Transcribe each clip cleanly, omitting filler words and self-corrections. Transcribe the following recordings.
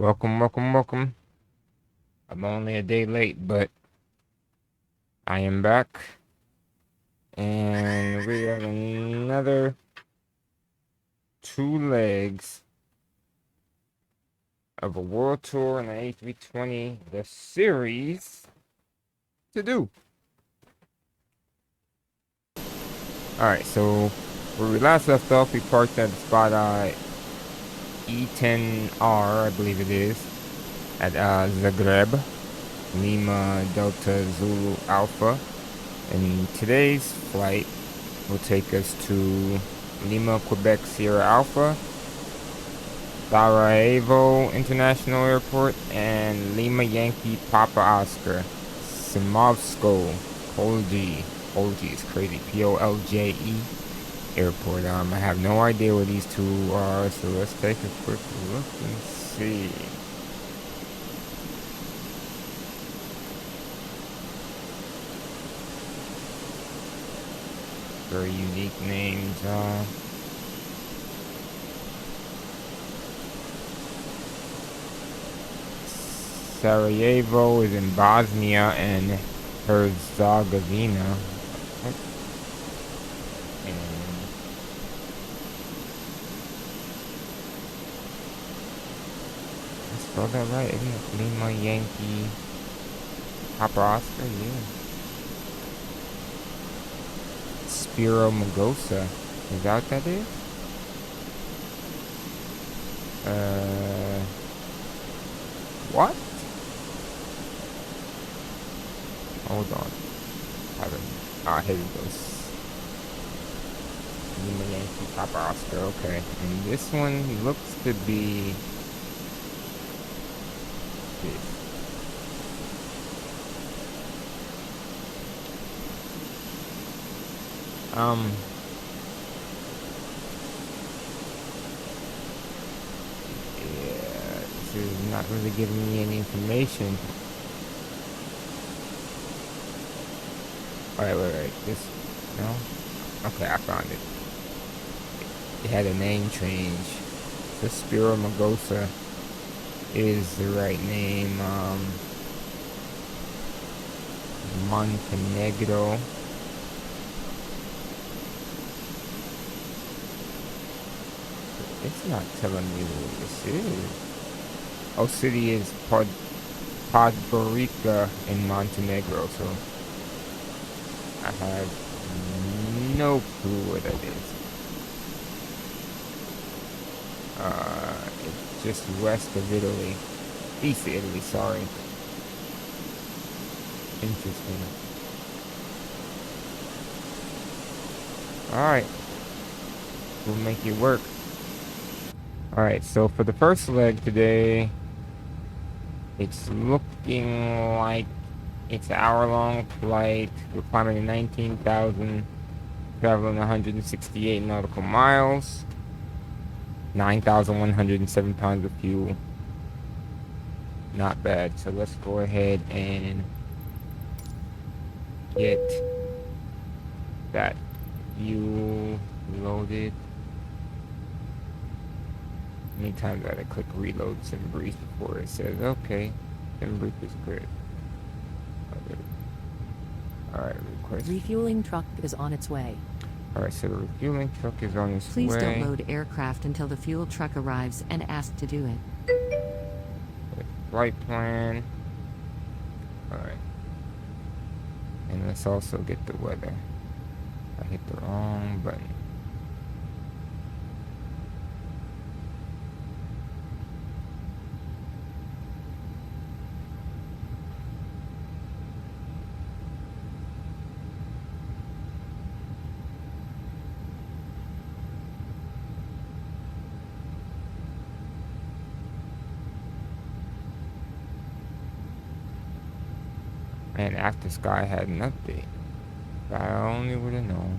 Welcome, welcome, welcome. I'm only a day late, but I am back. And we have another 2 legs of a world tour in the A320, the series, to do. Alright, so where we last left off, we parked at the spot E10R, I believe it is, at Zagreb, Lima Delta Zulu Alpha. And today's flight will take us to Lima, Quebec, Sierra Alpha, Sarajevo International Airport, and Lima Yankee Papa Oscar, Simovsko, Polje is crazy, Polje Airport. I have no idea where these two are, so let's take a quick look and see. Very unique names. Sarajevo is in Bosnia and Herzegovina. I spelled that right, isn't it? Lima Yankee Papa Oscar, yeah. Spiro Magosa. Is that what that is? What? Hold on. Here it goes. Lima Yankee Papa Oscar, okay. And this one looks to be this. Yeah, this is not really giving me any information. Alright, wait, this, no? Okay, I found it. It had a name change. The Spiro Magosa is the right name. Montenegro. It's not telling me what this is. Oh, city is Podgorica in Montenegro, so I have no clue what that is. It's just west of Italy. East of Italy, sorry. Interesting. Alright. We'll make it work. Alright, so for the first leg today, it's looking like it's an hour-long flight. We're climbing to 19,000, traveling 168 nautical miles, 9,107 pounds of fuel. Not bad. So let's go ahead and get that fuel loaded. Many times I gotta click reload SimBrief before it says okay, SimBrief is good. Alright, request. Refueling truck is on its way. Alright, so the refueling truck is on its way. Please don't load aircraft until the fuel truck arrives and ask to do it. Flight plan. Alright. And let's also get the weather. I hit the wrong button. And after Sky had an update. I only would have known.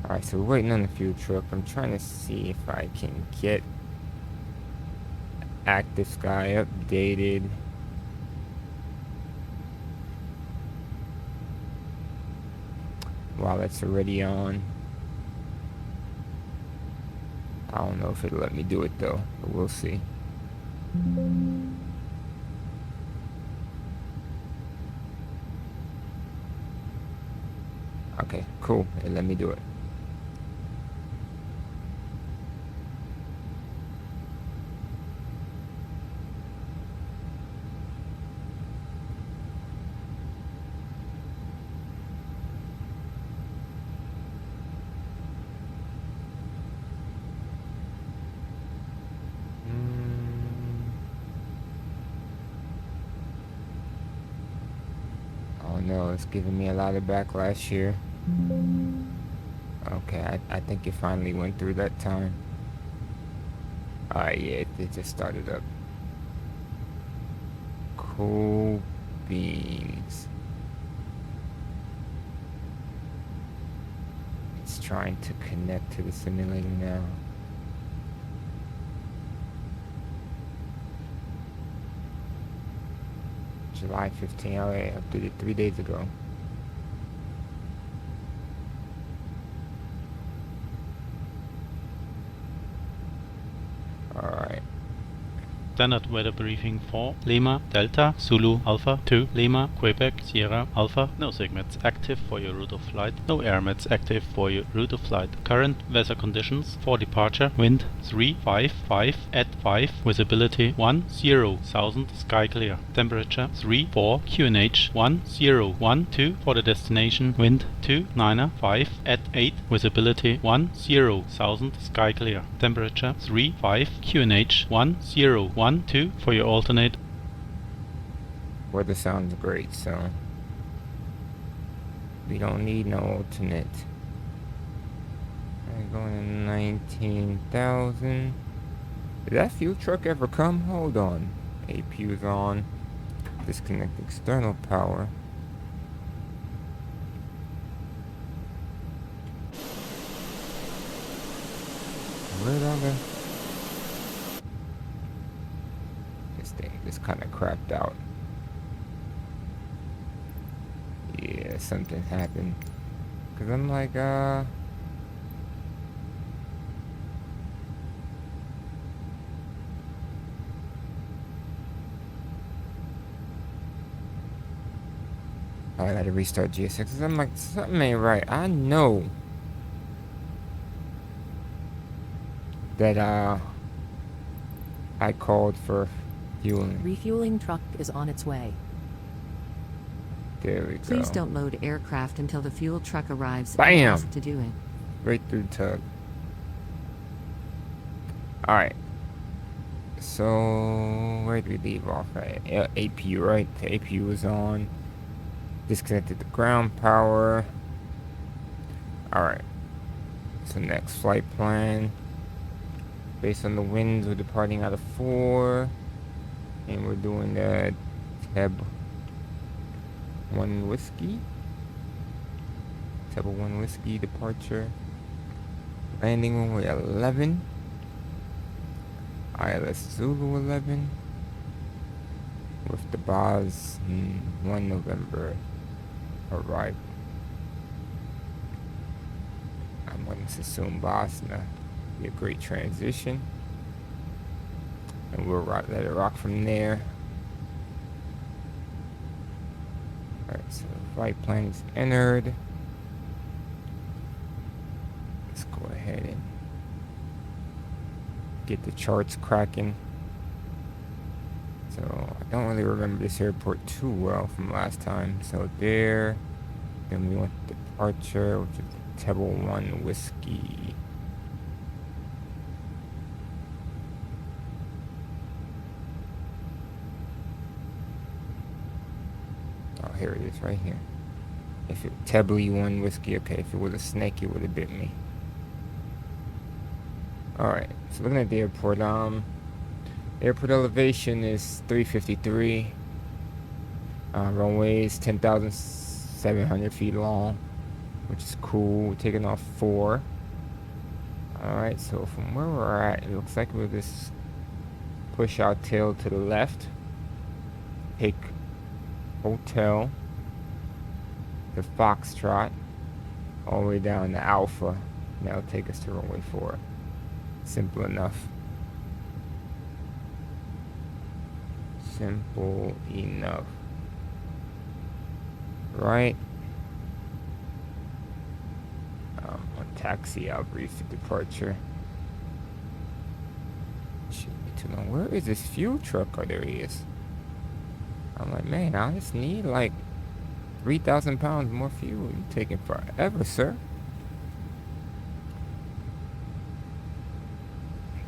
Alright, so we're waiting on the fuel truck. I'm trying to see if I can get Active Sky updated. while it's already on. I don't know if it'll let me do it though, but we'll see. Okay, cool. It let me do it. Oh no, it's giving me a lot of backlash here. Okay, I think it finally went through that time. Alright, yeah, it just started up. Cool beans. It's trying to connect to the simulator now. July 15th, I updated 3 days ago. Alright. Standard weather briefing for Lima, Delta, Zulu, Alpha 2, Lima, Quebec, Sierra, Alpha. No SIGMETs active for your route of flight. No AirMETs active for your route of flight. Current weather conditions for departure. Wind 355 at 5. Visibility 10,000. Sky clear. Temperature 34. QNH 1012 for the destination. Wind 295 at 8. Visibility 10,000. Sky clear. Temperature 35. QNH 1012 for your alternate. Weather sounds great, so we don't need no alternate. I'm going to 19,000. Did that fuel truck ever come? Hold on. APU's on. Disconnect external power. Where did I go? This thing just kind of crapped out. Yeah, something happened. Cause I'm like, I gotta restart GSX. Cause I'm like, something ain't right. I know that I called for fueling. Refueling truck is on its way. There we go. Please don't load aircraft until the fuel truck arrives Bam! and ask to do it. Right through the tug. Alright. So, where did we leave off at? APU, right? The APU was on. Disconnected the ground power. Alright. So, next flight plan. Based on the winds, we're departing out of 4. And we're doing the Teb 1 Whiskey. Teb 1 Whiskey departure. Landing when we're 11. ILS Zulu 11. With the Boz 1 November arrival. I'm going to assume Bosna. Be a great transition. And we'll let it rock from there. Alright, so flight plan is entered. Let's go ahead and get the charts cracking. So I don't really remember this airport too well from last time. So there, then we went to departure, which is Tebble 1 Whiskey. Oh, here it is, right here. If it Tebble 1 Whiskey, okay. If it was a snake, it would have bit me. Alright, so looking at the airport, airport elevation is 353. Runway is 10,700 feet long, which is cool. We're taking off 4. Alright, so from where we're at, it looks like we'll just push our tail to the left. Take Hotel to Foxtrot. all the way down to Alpha. That'll take us to runway 4. Simple enough. Simple enough. Right? On taxi, I'll brief for departure. Shouldn't be too long. Where is this fuel truck? Oh, there he is. I'm like, man, I just need like 3,000 pounds more fuel. You're taking forever, sir.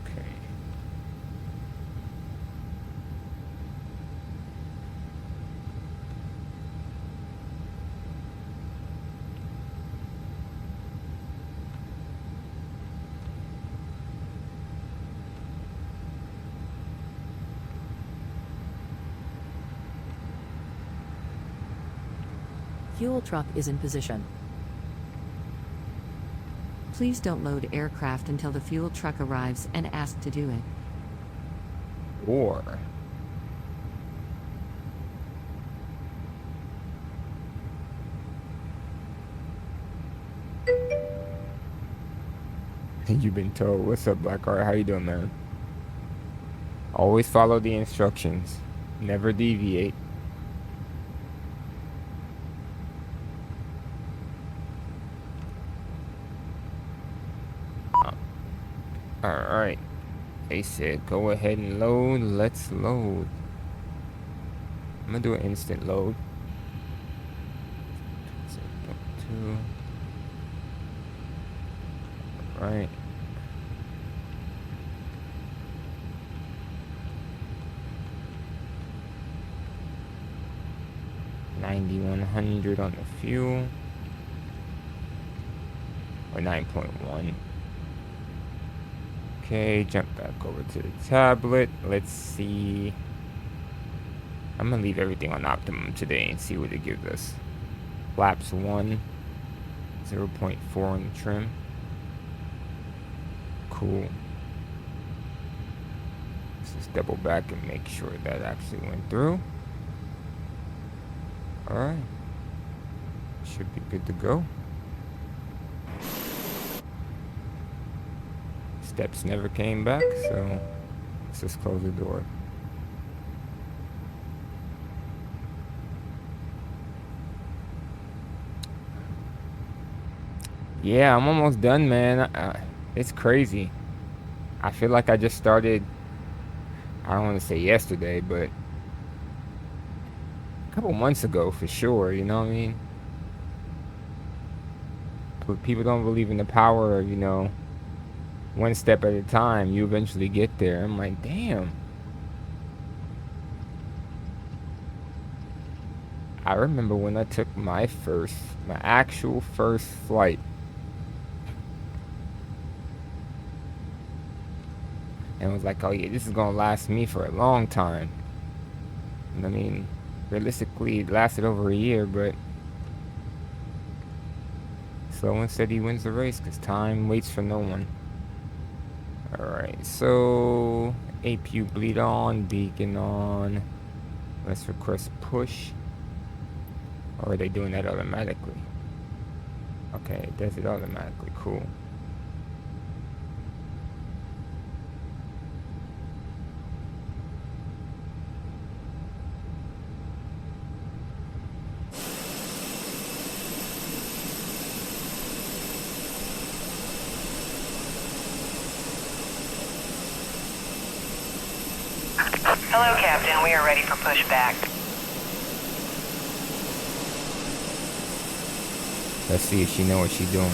Okay. Fuel truck is in position. Please don't load aircraft until the fuel truck arrives and ask to do it. Or you've been told. What's up, Blackheart? How you doing, man? Always follow the instructions. Never deviate. Alright. They said go ahead and load. Let's load. I'm gonna do an instant load. 7.2. Right. $9,100 on the fuel. Or 9.1. Okay, jump back over to the tablet. Let's see. I'm gonna leave everything on optimum today and see what it gives us. Flaps 1, 0.4 on the trim. Cool. Let's just double back and make sure that actually went through. Alright. Should be good to go. Steps never came back, so let's just close the door. Yeah, I'm almost done, man. It's crazy. I feel like I just started, I don't want to say yesterday, but a couple months ago for sure, you know what I mean? But people don't believe in the power of, one step at a time. You eventually get there. I'm like, damn. I remember when I took my actual first flight. And was like, oh yeah, this is gonna last me for a long time. And I mean, realistically, it lasted over a year, but slow and steady wins the race, because time waits for no one. Alright, so APU bleed on, beacon on. Let's request push. Or are they doing that automatically? Okay, it does it automatically. Cool. Hello, Captain. We are ready for pushback. Let's see if she knows what she's doing.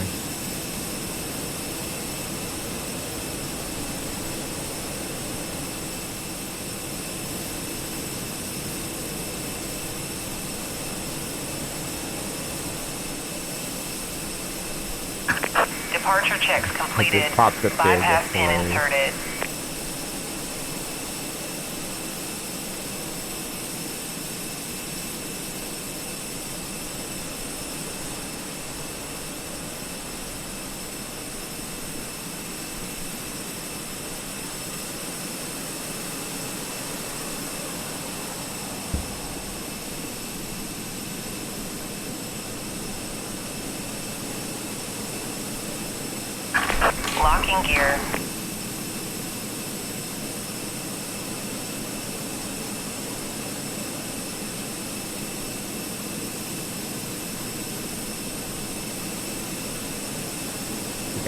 Departure checks completed. It just popped up there. Bypass pin inserted.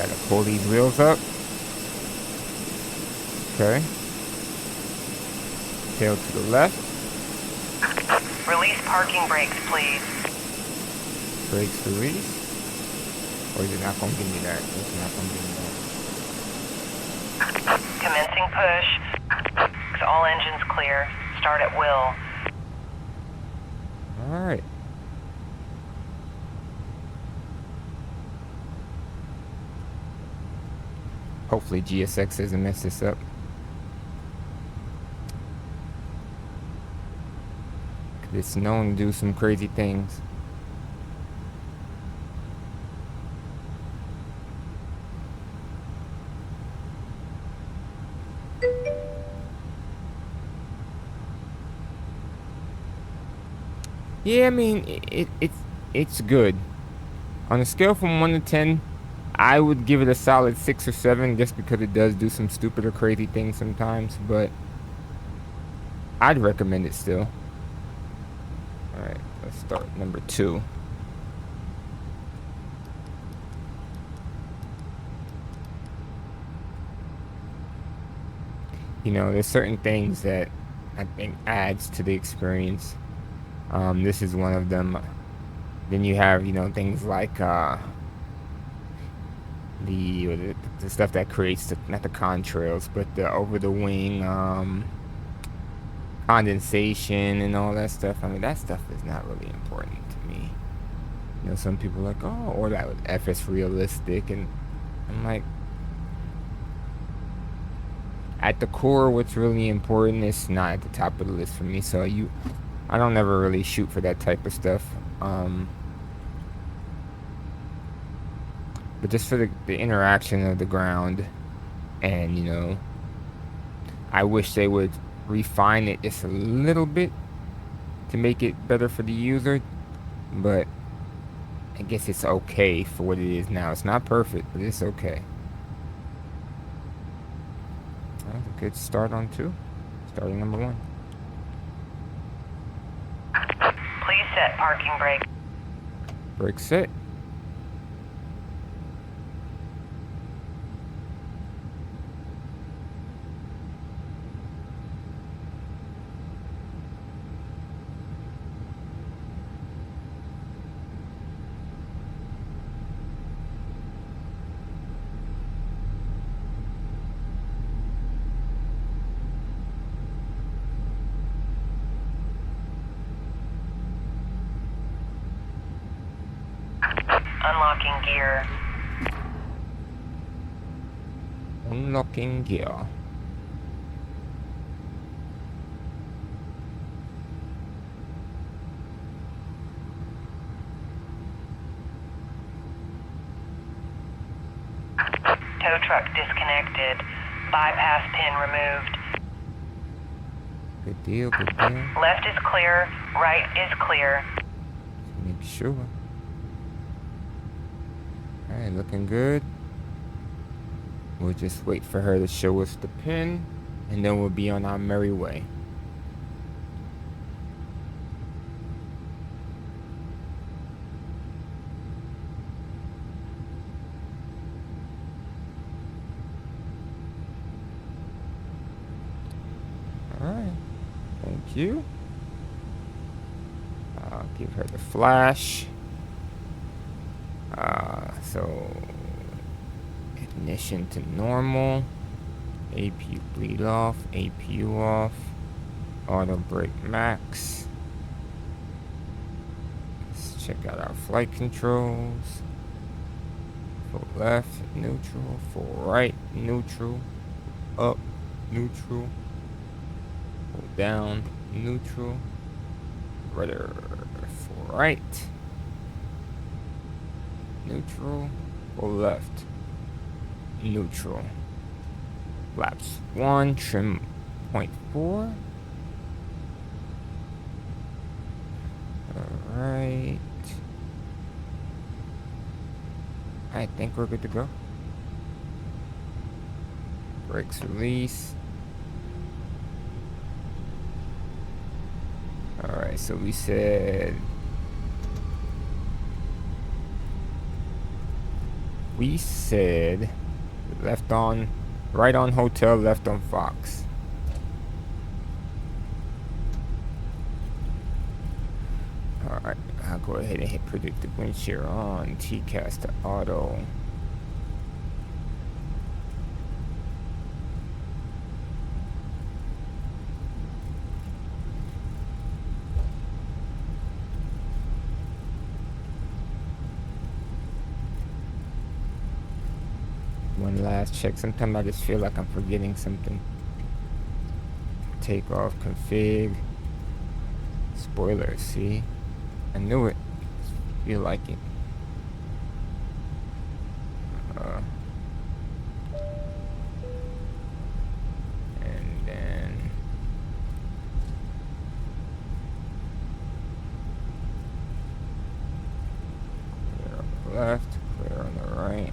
Gotta pull these wheels up. Okay. Tail to the left. Release parking brakes, please. Brakes release. Or is it not gonna give me that? It's not gonna give me that. Commencing push. All engines clear. Start at will. Alright. Hopefully GSX doesn't mess this up. It's known to do some crazy things. Yeah, I mean, it's good. On a scale from 1 to 10, I would give it a solid 6 or 7 just because it does do some stupid or crazy things sometimes, but I'd recommend it still. Alright, let's start number 2. You know, there's certain things that I think adds to the experience. This is one of them. Then you have, you know, things like the stuff that creates the, not the contrails, but the over the wing condensation and all that stuff. I mean, that stuff is not really important to me. You know, some people are like, oh, or that was FS realistic, and I'm like, at the core, what's really important is not at the top of the list for me. So I don't ever really shoot for that type of stuff. But just for the interaction of the ground, and, you know, I wish they would refine it just a little bit to make it better for the user, but I guess it's okay for what it is now. It's not perfect, but it's okay. That was a good start on 2. Starting number 1. Please set parking brake. Brake set. Unlocking gear. Unlocking gear. Tow truck disconnected. Bypass pin removed. Good deal, good deal. Left is clear. Right is clear. Make sure. Alright, looking good. We'll just wait for her to show us the pin, and then we'll be on our merry way. Alright, thank you. I'll give her the flash. So ignition to normal, APU bleed off, APU off, auto brake max. Let's check out our flight controls. Full left, neutral, full right, neutral, up, neutral, full down, neutral, rudder, full right, neutral, full left, neutral. Flaps 1, trim 0.4. Alright. I think we're good to go. Brakes release. Alright, so we said We said left on, right on hotel, left on Fox. Alright, I'll go ahead and hit predictive wind shear on, TCAS to auto. One last check. Sometimes I just feel like I'm forgetting something. Takeoff config. Spoilers, see? I knew it. Feel like it. And then clear on the left, clear on the right.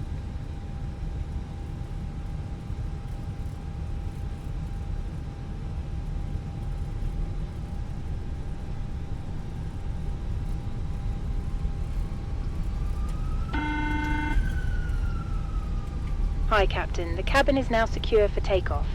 Hi, Captain. The cabin is now secure for takeoff.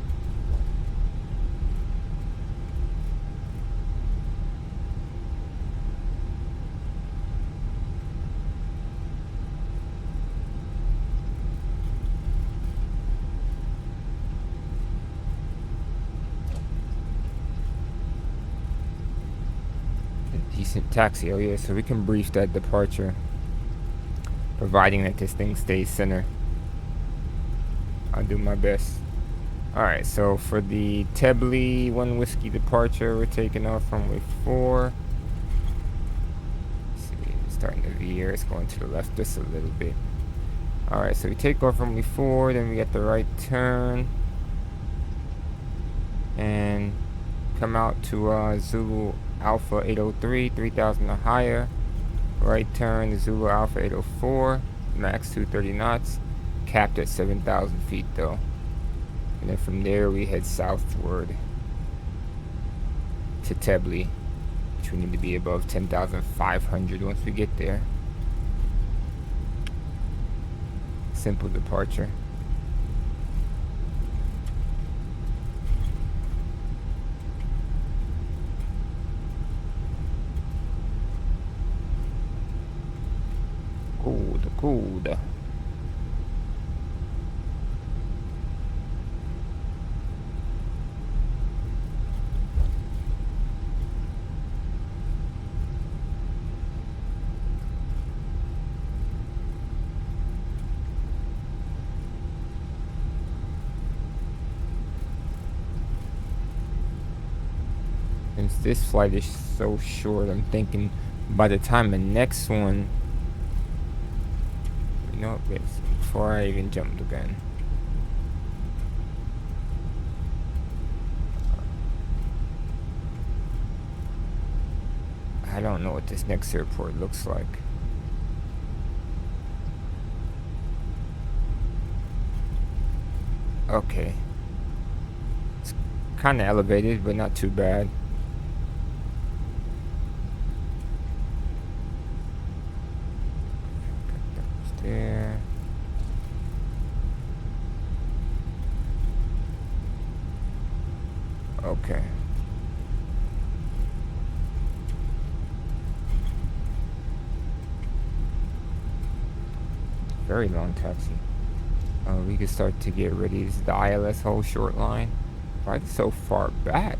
A decent taxi. Oh yeah, so we can brief that departure, providing that this thing stays center. I'll do my best. Alright, so for the Tebley 1 Whiskey departure, we're taking off runway 4. See, it's starting to veer. It's going to the left just a little bit. Alright, so we take off runway 4, then we get the right turn. And come out to Zulu Alpha 803, 3000 or higher. Right turn to Zulu Alpha 804, max 230 knots. Capped at 7,000 feet though. And then from there we head southward to Tebley, which we need to be above 10,500 once we get there. Simple departure. Good. Since this flight is so short, I'm thinking by the time the next one, you know, before I even jump the gun. I don't know what this next airport looks like. Okay. It's kind of elevated, but not too bad. There. Okay. Very long taxi. We can start to get ready. This is the ILS whole short line. Why is it so far back?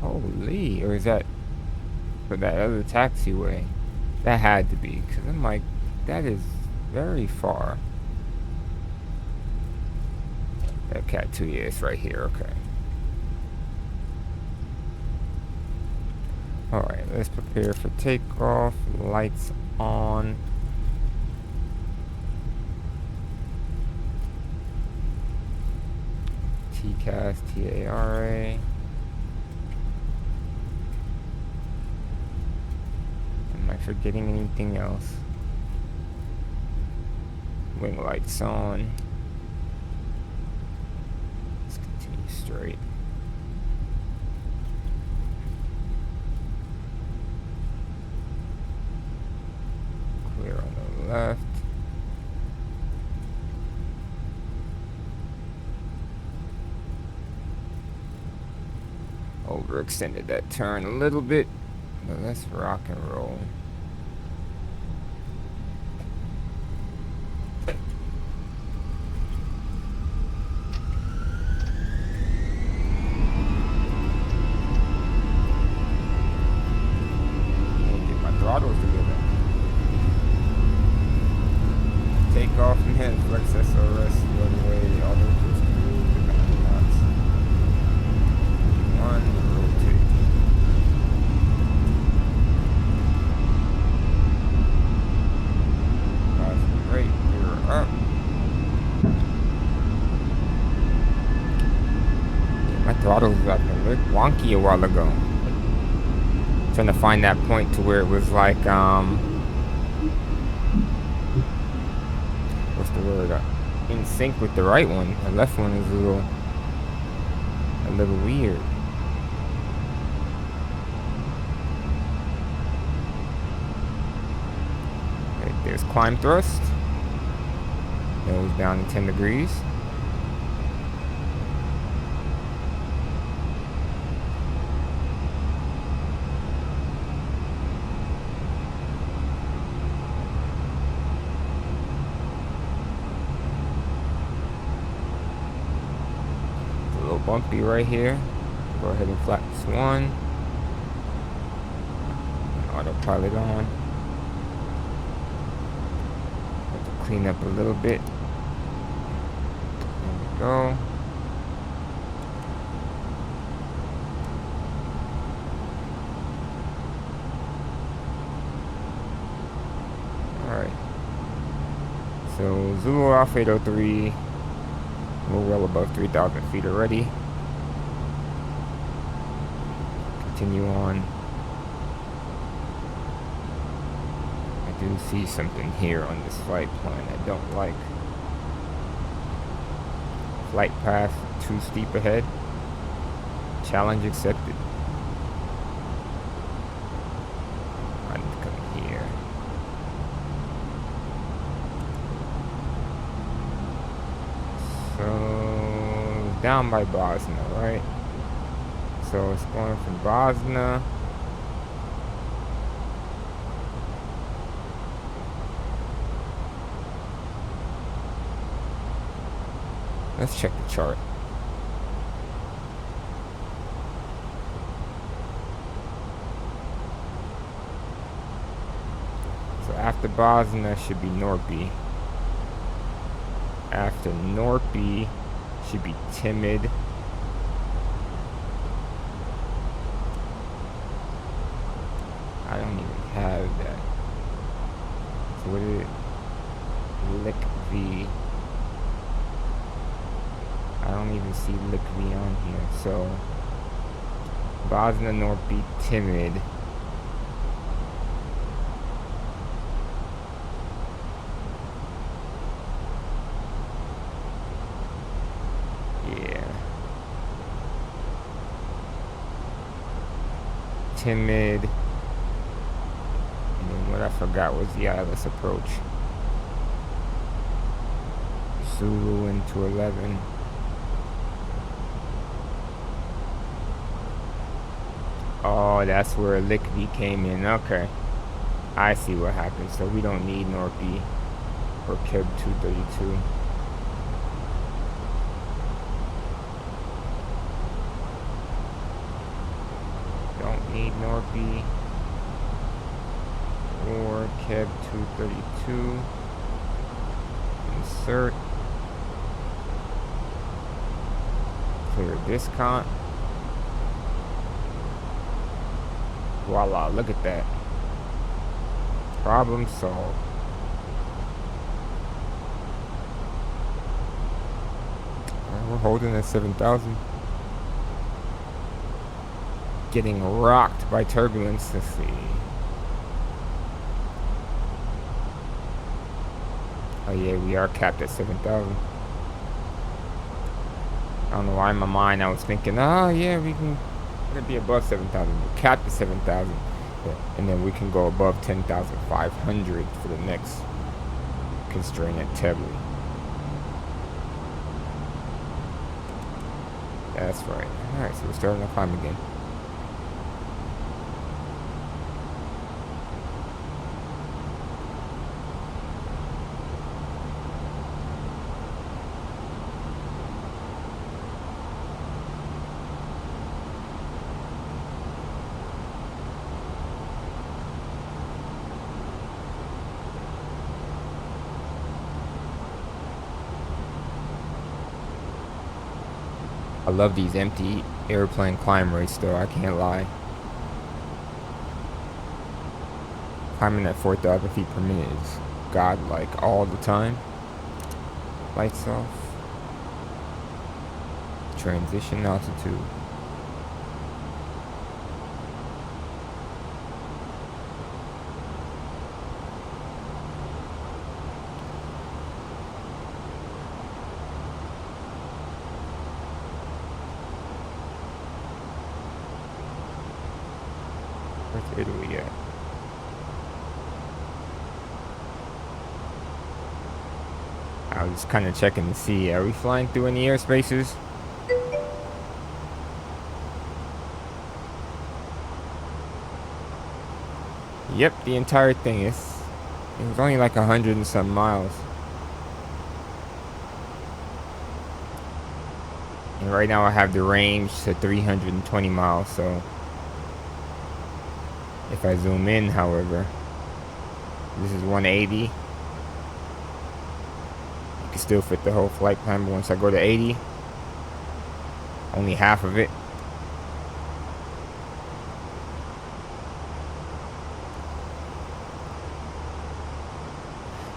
Holy, or is that for that other taxiway? That had to be, because I'm like, that is very far. That Cat 2, yeah, it's right here, okay. Alright, let's prepare for takeoff. Lights on. TCAS, TARA. Am I forgetting anything else? Wing lights on. Let's continue straight. Clear on the left. Overextended that turn a little bit, but let's rock and roll. Get my throttles together. Take off and flex SRS, runway, auto cruise through 9 knots. 1, rotate. Right, you're up. Yeah, my throttle was acting a bit wonky a while ago. Trying to find that point to where it was like, what's the word? In sync with the right one. The left one is a little weird. Right, there's climb thrust. Nose down to 10 degrees. It's a little bumpy right here. Go ahead and flap this one. Autopilot on. Have to clean up a little bit. There we go. Alright. So Zulu Alpha 803. We're well above 3,000 feet already. Continue on. I do see something here on this flight plan I don't like. Flight path too steep ahead. Challenge accepted. I need to come here. So down by Bosnia, right? So it's going from Bosnia. Let's check the chart. So after Bosnia should be Norpy. After Norpy should be Timid. I don't even have that. So what is it? Lick V. I don't even see Lick V on here. So Bosnia, Norpy, Timid. Yeah. Timid. And then what I forgot was the ILS approach. Zulu into 11. Oh, that's where Lick V came in. Okay. I see what happened. So we don't need Norpy or Keb 232. Don't need Norpy or Keb 232. Insert. Clear discount. Voila, look at that. Problem solved. We're holding at 7,000. Getting rocked by turbulence. Let's see. Oh yeah, we are capped at 7,000. I don't know why in my mind I was thinking, oh yeah, we're gonna be above 7,000. We're capped at 7,000. And then we can go above 10,500 for the next constraint at Tebly. That's right. Alright, so we're starting to climb again. I love these empty airplane climb rates though, I can't lie. Climbing at 4,000 feet per minute is godlike all the time. Lights off. Transition altitude. Where's Italy at? I was just kind of checking to see, are we flying through any airspaces? Yep, the entire thing is. It was only like 100 and some miles. And right now I have the range to 320 miles, so if I zoom in, however, this is 180. You can still fit the whole flight plan, but once I go to 80, only half of it.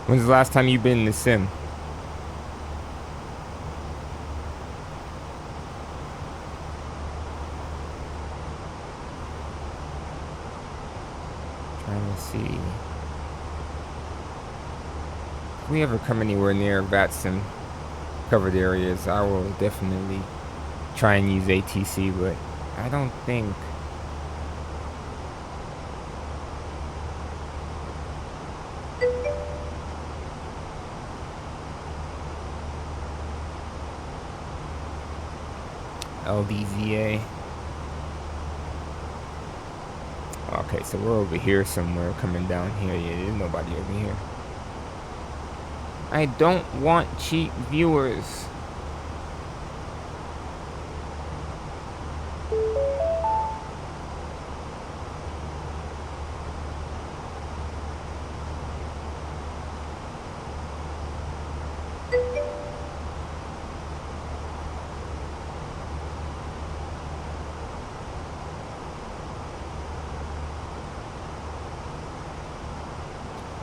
When's the last time you've been in the sim? Trying to see. If we ever come anywhere near VATSIM covered areas, I will definitely try and use ATC, but I don't think. LDZA. Okay, so we're over here somewhere, coming down here. Yeah, there's nobody over here. I don't want cheap viewers.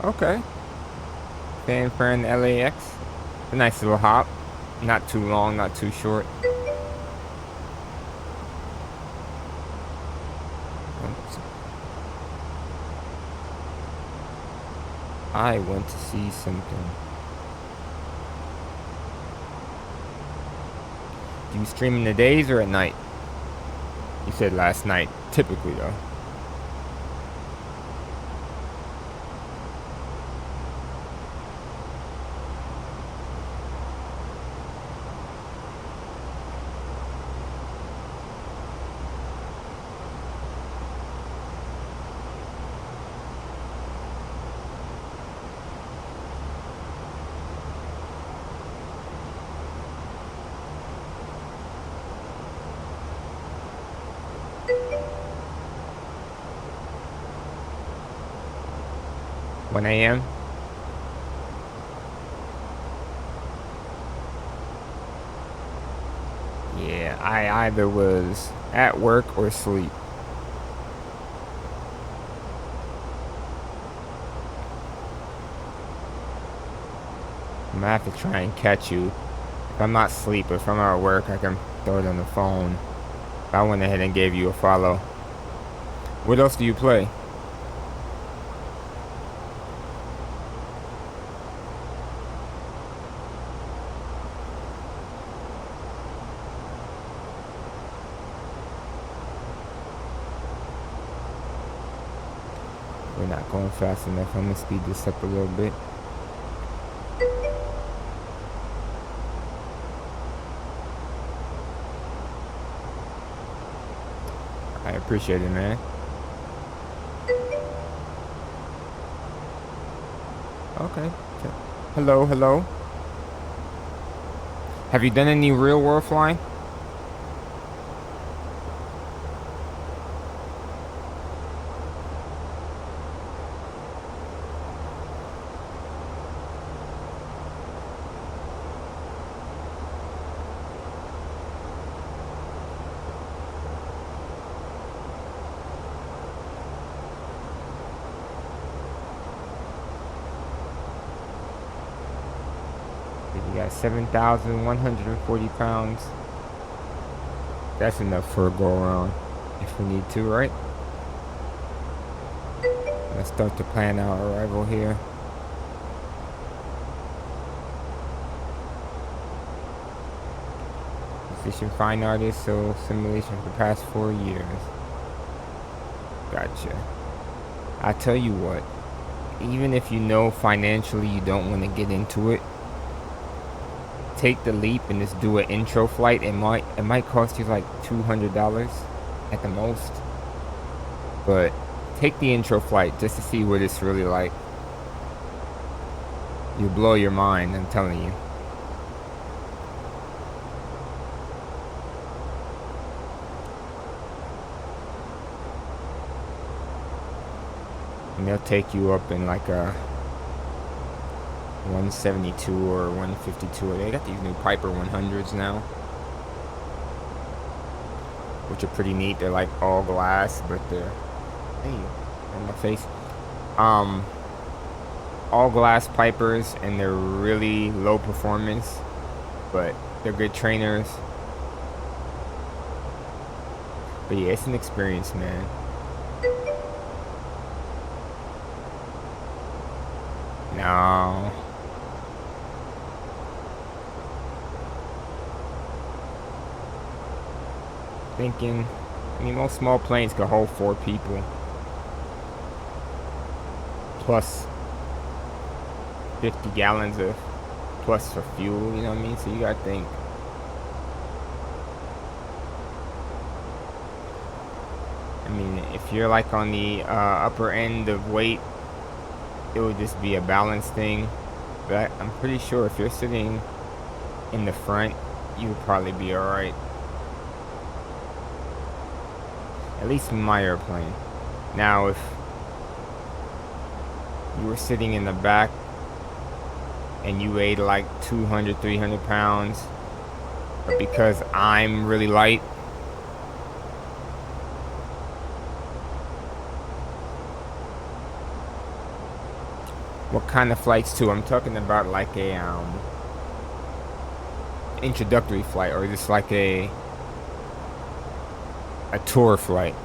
Okay. Fanfare in LAX. A nice little hop. Not too long, not too short. I want to see something. Do you stream in the days or at night? You said last night. Typically though. One AM. Yeah, I either was at work or sleep. I'm gonna have to try and catch you. If I'm not asleep, if I'm at work, I can throw it on the phone. I went ahead and gave you a follow. What else do you play? We're not going fast enough. I'm gonna speed this up a little bit. I appreciate it, man. Okay. Hello, hello. Have you done any real world flying? got 7,140 pounds. That's enough for a go around if we need to, right? Let's start to plan our arrival here. Musician, fine artist, so simulation for the past 4 years. Gotcha. I tell you what, even if you know financially you don't want to get into it, take the leap and just do an intro flight. It might cost you like $200 at the most, but take the intro flight just to see what it's really like. You'll blow your mind, I'm telling you. And they'll take you up in like a 172 or 152. They got these new Piper 100s now, which are pretty neat. They're like all glass, but they're, hey, in my face. All glass Pipers, and they're really low performance, but they're good trainers. But yeah, it's an experience, man. No. Thinking, I mean, most small planes could hold 4 people. Plus 50 gallons of plus for fuel, you know what I mean? So you gotta think. I mean, if you're like on the upper end of weight, it would just be a balance thing. But I'm pretty sure if you're sitting in the front, you would probably be alright. At least in my airplane. Now, if you were sitting in the back and you weighed like 200, 300 pounds, but because I'm really light, what kind of flights too? I'm talking about like a introductory flight, or just like a tour flight.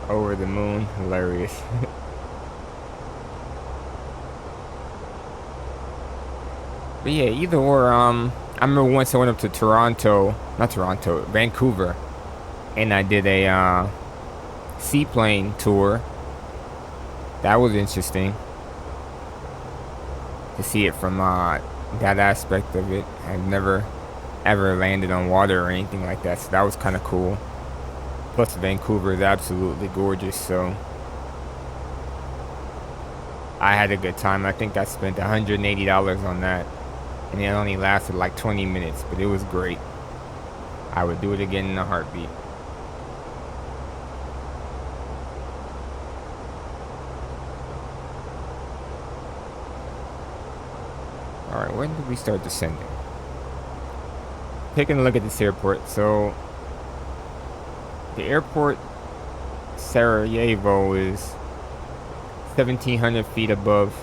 Over the moon, hilarious. But yeah, either or. I remember once I went up to Vancouver, and I did a seaplane tour. That was interesting to see it from that aspect of it. I've never ever landed on water or anything like that, so that was kind of cool. Plus, Vancouver is absolutely gorgeous, so I had a good time. I think I spent $180 on that, and it only lasted like 20 minutes, but it was great. I would do it again in a heartbeat. Alright, when did we start descending? Taking a look at this airport. So the airport Sarajevo is 1,700 feet above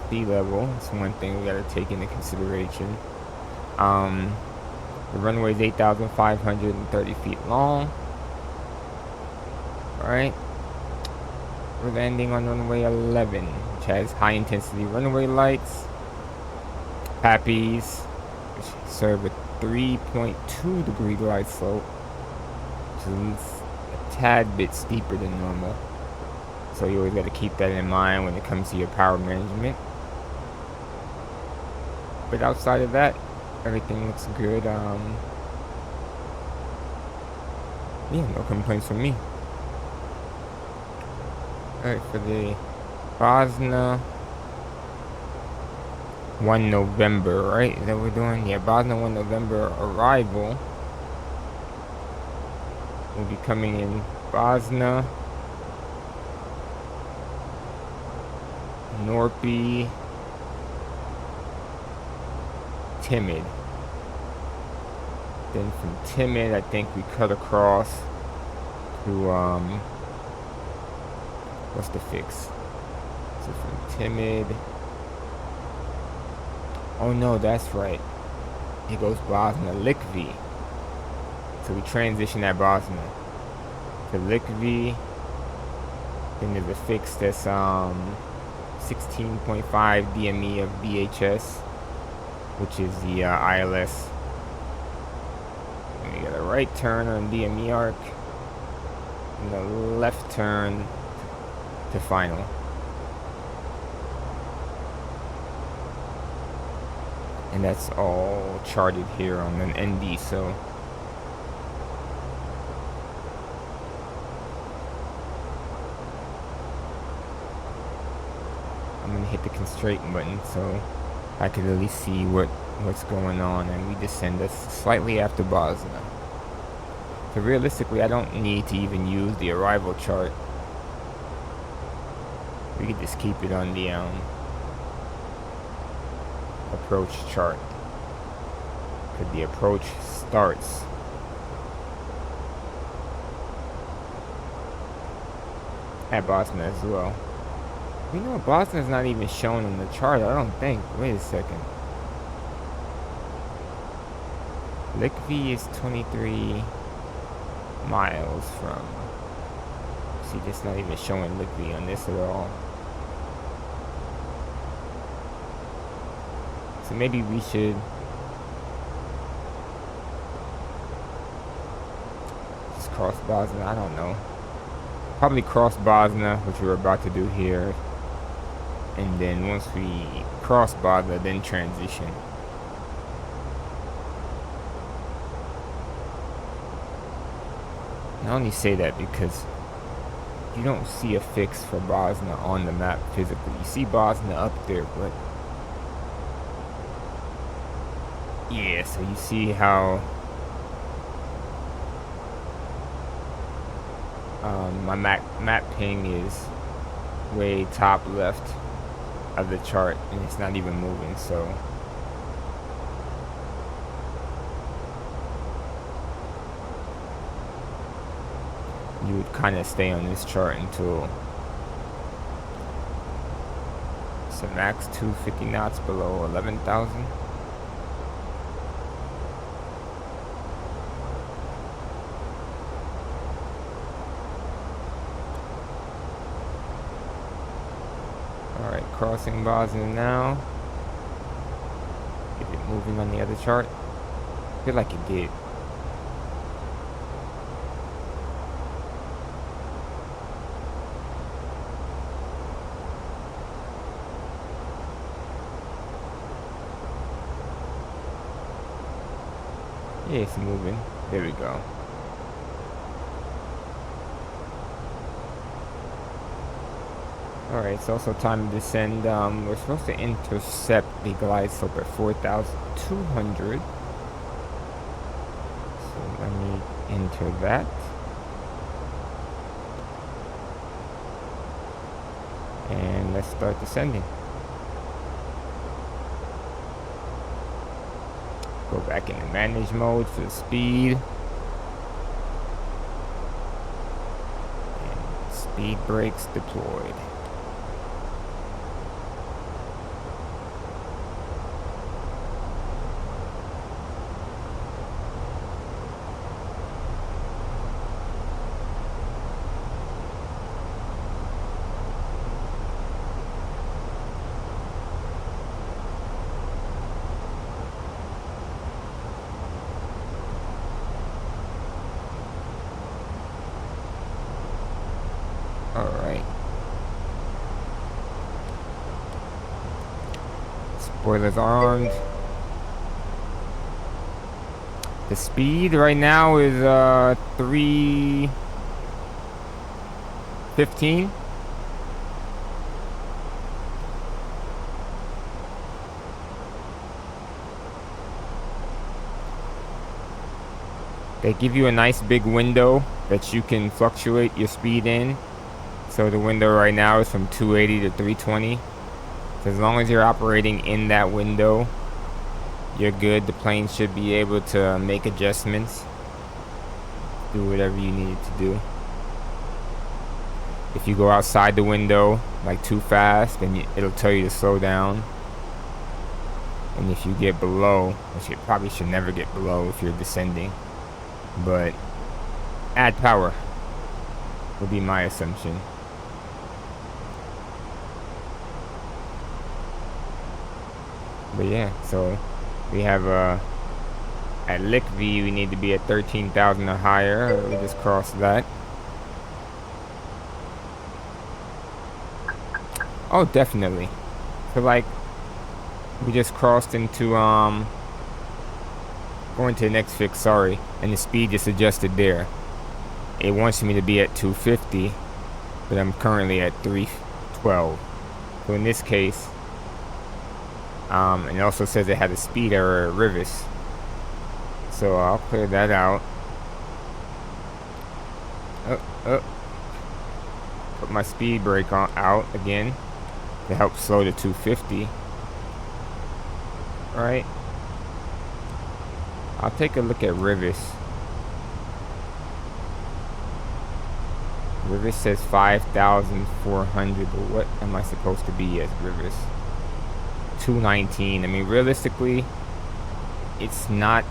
sea level. That's one thing we got to take into consideration. The runway is 8,530 feet long. Alright. We're landing on runway 11, which has high intensity runway lights. Pappies, which serve a 3.2 degree glide slope, which is a tad bit steeper than normal. So you always got to keep that in mind when it comes to your power management. But outside of that, everything looks good. Yeah, no complaints from me. Alright, for the Bosna 1 November, right? Is that what we're doing? Yeah, Bosnia 1 November arrival. We'll be coming in Bosnia, Norpy, Timid. Then from Timid, I think we cut across to, what's the fix? So from Timid, oh no, that's right. It goes Bosnia, Likvi. So we transition at Bosnia to Likvi. Then there's a fix that's 16.5 DME of BHS, which is the ILS. And we got a right turn on DME arc, and a left turn to final. And that's all charted here on an ND, so I'm gonna hit the constraint button so I can at least see what's going on, and we descend us slightly after Bosnia. So realistically, I don't need to even use the arrival chart. We could just keep it on the approach chart, because the approach starts at Bosnia as well. You know, Bosnia's not even shown in the chart, I don't think. Wait a second. Likvi is 23 miles from... See, it's not even showing Likvi on this at all. So maybe we should just cross Bosnia, I don't know. Probably cross Bosnia, which we're about to do here. And then once we cross Bosnia, then transition. I only say that because you don't see a fix for Bosnia on the map physically. You see Bosnia up there, but yeah, so you see how my map ping is way top left of the chart, and it's not even moving, so you would kind of stay on this chart until so max 250 knots below 11,000. Alright, crossing Bosnia now. Is it moving on the other chart? I feel like it did. Yeah, it's moving. There we go. Alright, it's also time to descend. We're supposed to intercept the glide slope at 4,200. So let me enter that. And let's start descending. Go back into manage mode for the speed. And speed brakes deployed. Alright. Spoilers armed. The speed right now is 315. They give you a nice big window that you can fluctuate your speed in. So the window right now is from 280 to 320. So as long as you're operating in that window, you're good. The plane should be able to make adjustments, do whatever you need it to do. If you go outside the window like too fast, then it'll tell you to slow down. And if you get below, which you probably should never get below if you're descending, but add power would be my assumption. But yeah, so we have at LDZA we need to be at 13,000 or higher. We just crossed that. Oh, definitely. So like we just crossed into going to the next fix, sorry, and the speed just adjusted there. It wants me to be at 250, but I'm currently at 312. So in this case, and it also says it had a speed error at Rivis. So I'll clear that out. Put my speed brake on out again to help slow to 250. Alright. I'll take a look at Rivis. Rivis says 5,400, but what am I supposed to be as Rivis? 219. I mean, realistically, it's not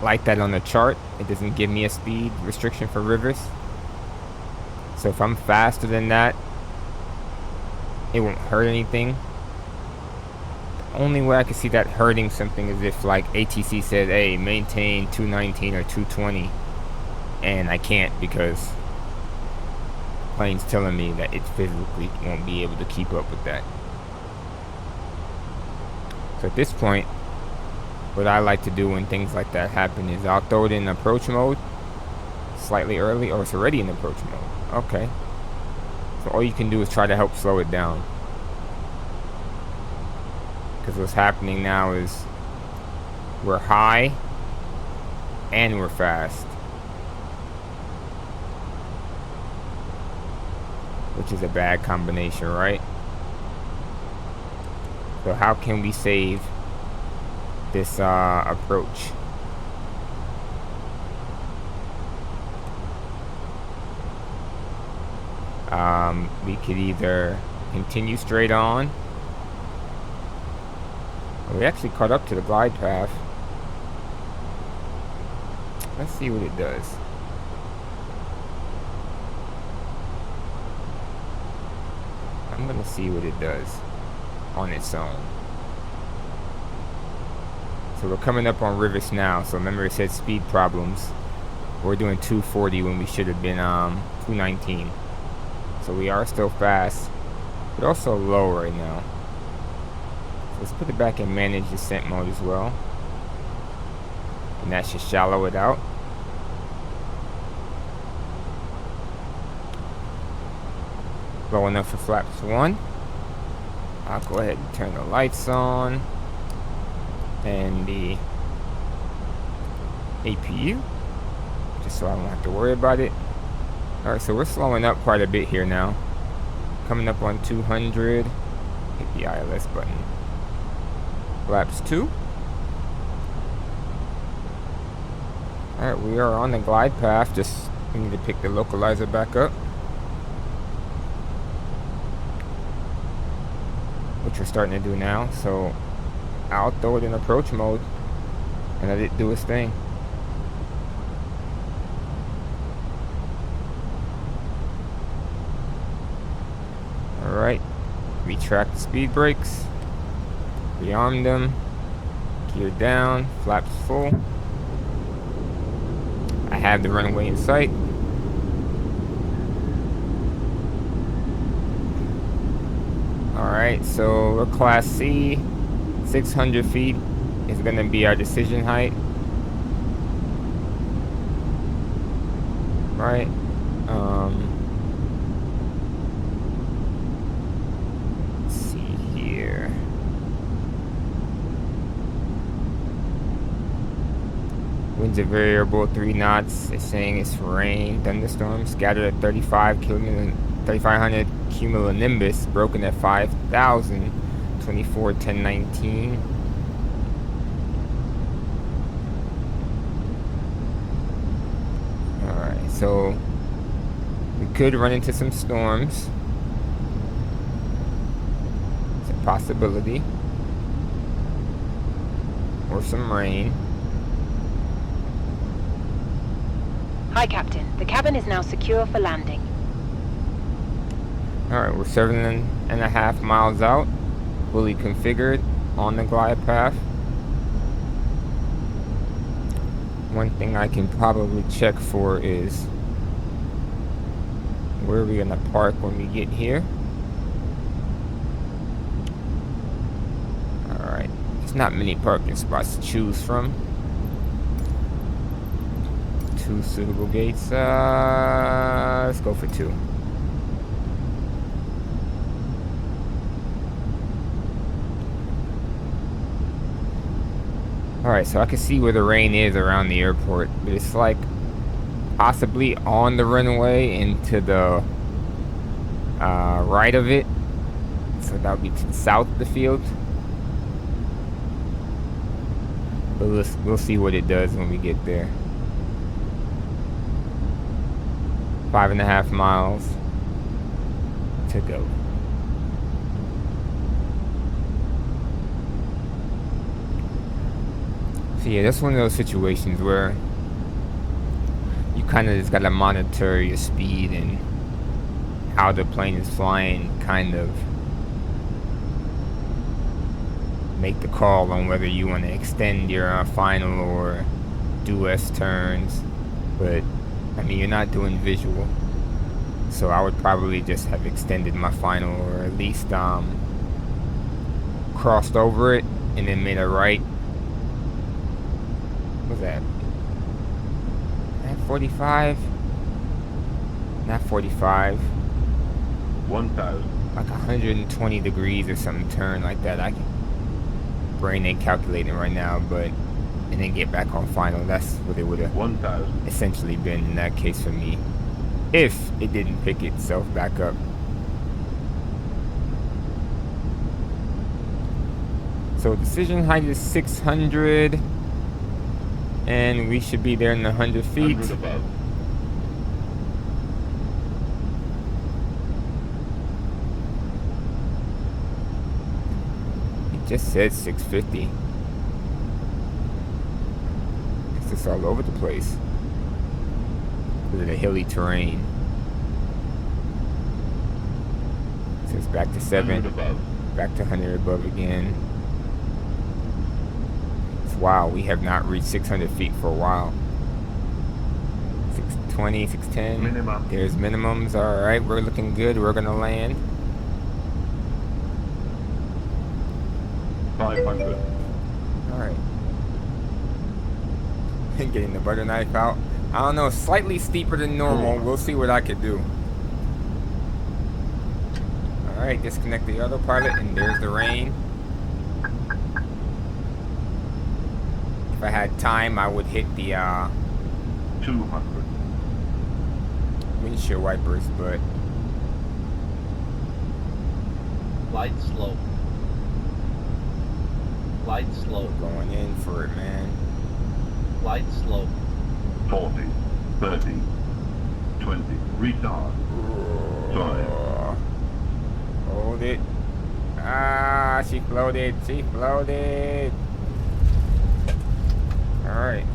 like that on the chart. It doesn't give me a speed restriction for Rivis. So if I'm faster than that, it won't hurt anything. The only way I can see that hurting something is if like ATC said, hey, maintain 219 or 220, and I can't because the plane's telling me that it physically won't be able to keep up with that. So at this point, what I like to do when things like that happen is I'll throw it in approach mode slightly early, or it's already in approach mode. Okay. So all you can do is try to help slow it down. Because what's happening now is we're high and we're fast, which is a bad combination, right? So how can we save this approach? We could either continue straight on. We actually caught up to the glide path. Let's see what it does. I'm gonna see what it does on its own. So we're coming up on Rivis now. So remember it said speed problems. We're doing 240 when we should have been 219. So we are still fast, but also low right now. So let's put it back in manage descent mode as well. And that should shallow it out. Low enough for flaps 1. I'll go ahead and turn the lights on. And the APU. Just so I don't have to worry about it. Alright, so we're slowing up quite a bit here now. Coming up on 200. Hit the ILS button. Flaps 2. Alright, we are on the glide path. Just we need to pick the localizer back up, which we're starting to do now. So I'll throw it in approach mode and let it do its thing. Alright, retract the speed brakes, rearm them, gear down, flaps full. I have the runway in sight. Alright, so we're Class C. 600 feet is going to be our decision height. Right. Let's see here. Wind Winds are variable, 3 knots. It's saying it's rain, thunderstorms scattered at 3,500 cumulonimbus, broken at 5,000, 24, 10, 19. Alright, so we could run into some storms. It's a possibility. Or some rain. Hi, Captain. The cabin is now secure for landing. Alright, we're 7.5 miles out. Fully configured on the glide path. One thing I can probably check for is where are we gonna park when we get here. Alright, there's not many parking spots to choose from. 2 suitable gates. Let's go for 2. Alright, so I can see where the rain is around the airport, but it's like possibly on the runway and to the right of it. So that would be to the south of the field. But we'll see what it does when we get there. 5.5 miles to go. So yeah, that's one of those situations where you kind of just gotta monitor your speed and how the plane is flying, kind of make the call on whether you want to extend your final or do S turns. But I mean, you're not doing visual, so I would probably just have extended my final, or at least crossed over it and then made a right. What's that? At 45? Not 45. 1,000. Like 120 degrees or something turn like that. I can brain ain't calculating right now, but and then get back on final. That's what it would have 1,000. essentially been in that case for me, if it didn't pick itself back up. So decision height is 600, and we should be there in the 100 feet. 100 above. It just said 650. It's just all over the place because of the hilly terrain. So it's back to 7, 100 above. back to 100 above again. Wow, we have not reached 600 feet for a while. 620, 610. Minimum. There's minimums. All right, we're looking good. We're gonna land. 500. All right. Getting the butter knife out. I don't know, slightly steeper than normal. We'll see what I could do. All right, disconnect the autopilot, and there's the rain. If I had time, I would hit the 200. windshield wipers, but Light slope. Light slope. we're going in for it, man. Light slope. 40. 30. 20. Retard. 5. Hold it. Ah, she floated. She floated. Alright.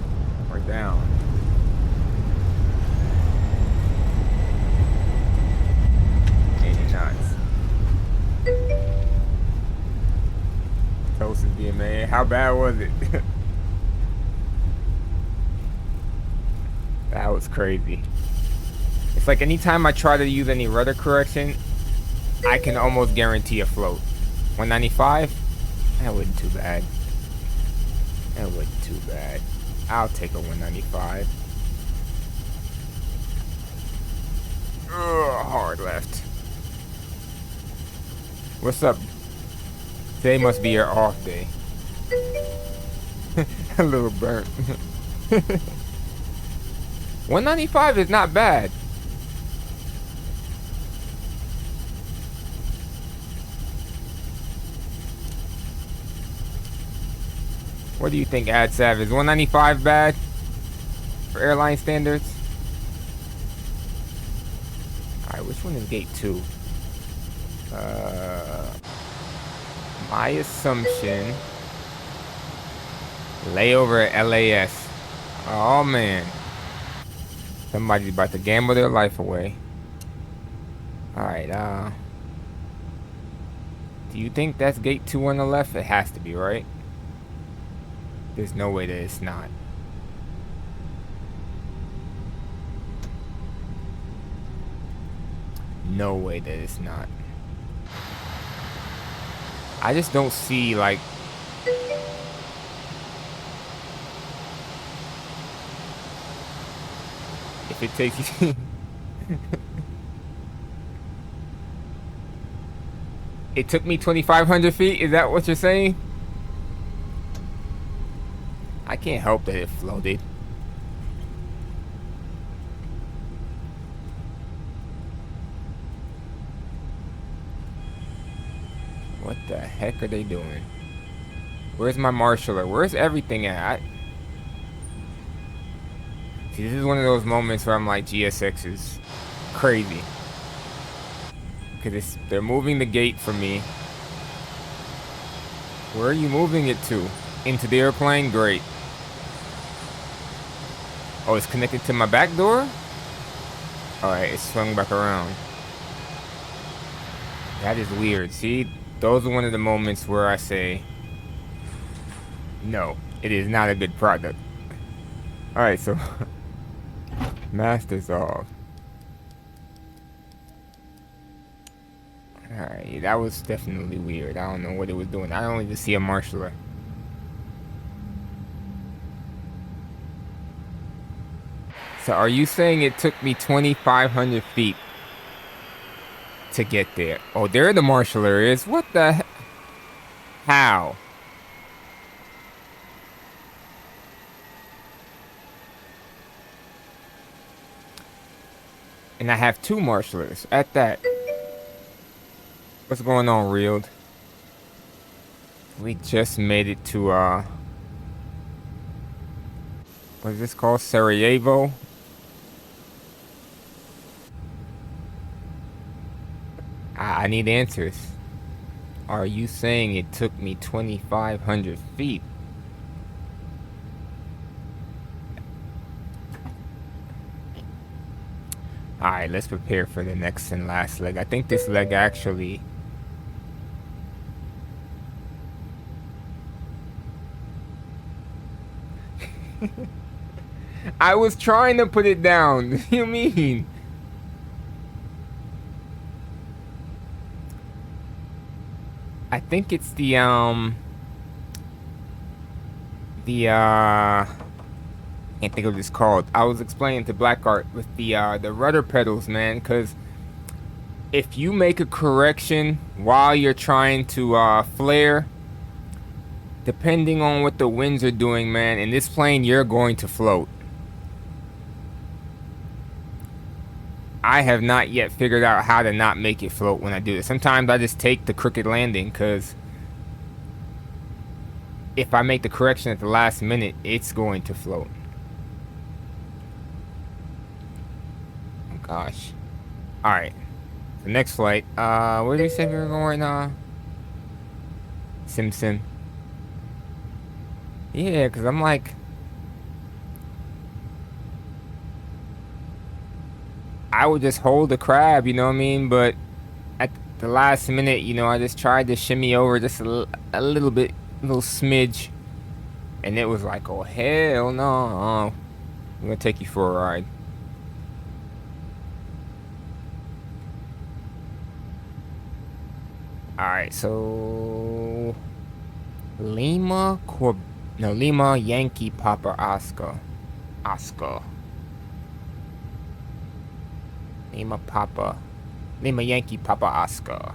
We're down. Toast is being made. How bad was it? That was crazy. It's like anytime I try to use any rudder correction, I can almost guarantee a float. 195? That wasn't too bad. That wasn't too bad. I'll take a 195. Ugh, hard left. What's up? Today must be your off day. A little burnt. 195 is not bad. What do you think, AdSav? Is 195 bad for airline standards? Alright, which one is gate 2? My assumption, layover at LAS. Oh man, somebody's about to gamble their life away. Alright, do you think that's gate 2 on the left? It has to be, right? There's no way that it's not. No way that it's not. I just don't see, like, if it takes you it took me 2,500 feet. Is that what you're saying? I can't help that it floated. What the heck are they doing? Where's my marshaller? Where's everything at? See, this is one of those moments where I'm like, GSX is crazy. Because they're moving the gate for me. Where are you moving it to? Into the airplane? Great. Oh, it's connected to my back door? Alright, it's swung back around. That is weird. See, those are one of the moments where I say, no, it is not a good product. Alright, so master's off. Alright, that was definitely weird. I don't know what it was doing. I only just see a marshaller. So are you saying it took me 2,500 feet to get there? Oh, there the marshaller is. What the how? And I have 2 marshallers at that. What's going on, Reeled? We just made it to what is this called? Sarajevo? I need answers. Are you saying it took me 2,500 feet? Alright, let's prepare for the next and last leg. I think this leg actually... I was trying to put it down. What do you mean? I think it's the can't think of what it's called. I was explaining to Blackheart with the rudder pedals, man, because if you make a correction while you're trying to flare, depending on what the winds are doing, man, in this plane you're going to float. I have not yet figured out how to not make it float when I do this. Sometimes I just take the crooked landing, because if I make the correction at the last minute, it's going to float. Oh gosh. Alright. The next flight. Where did you say we were going? Sim. Yeah, because I'm like... I would just hold the crab, you know what I mean? But at the last minute, you know, I just tried to shimmy over just a little bit, a little smidge. And it was like, oh, hell no. I'm going to take you for a ride. Alright, so... Lima Yankee Papa Oscar. Lima Yankee Papa Oscar.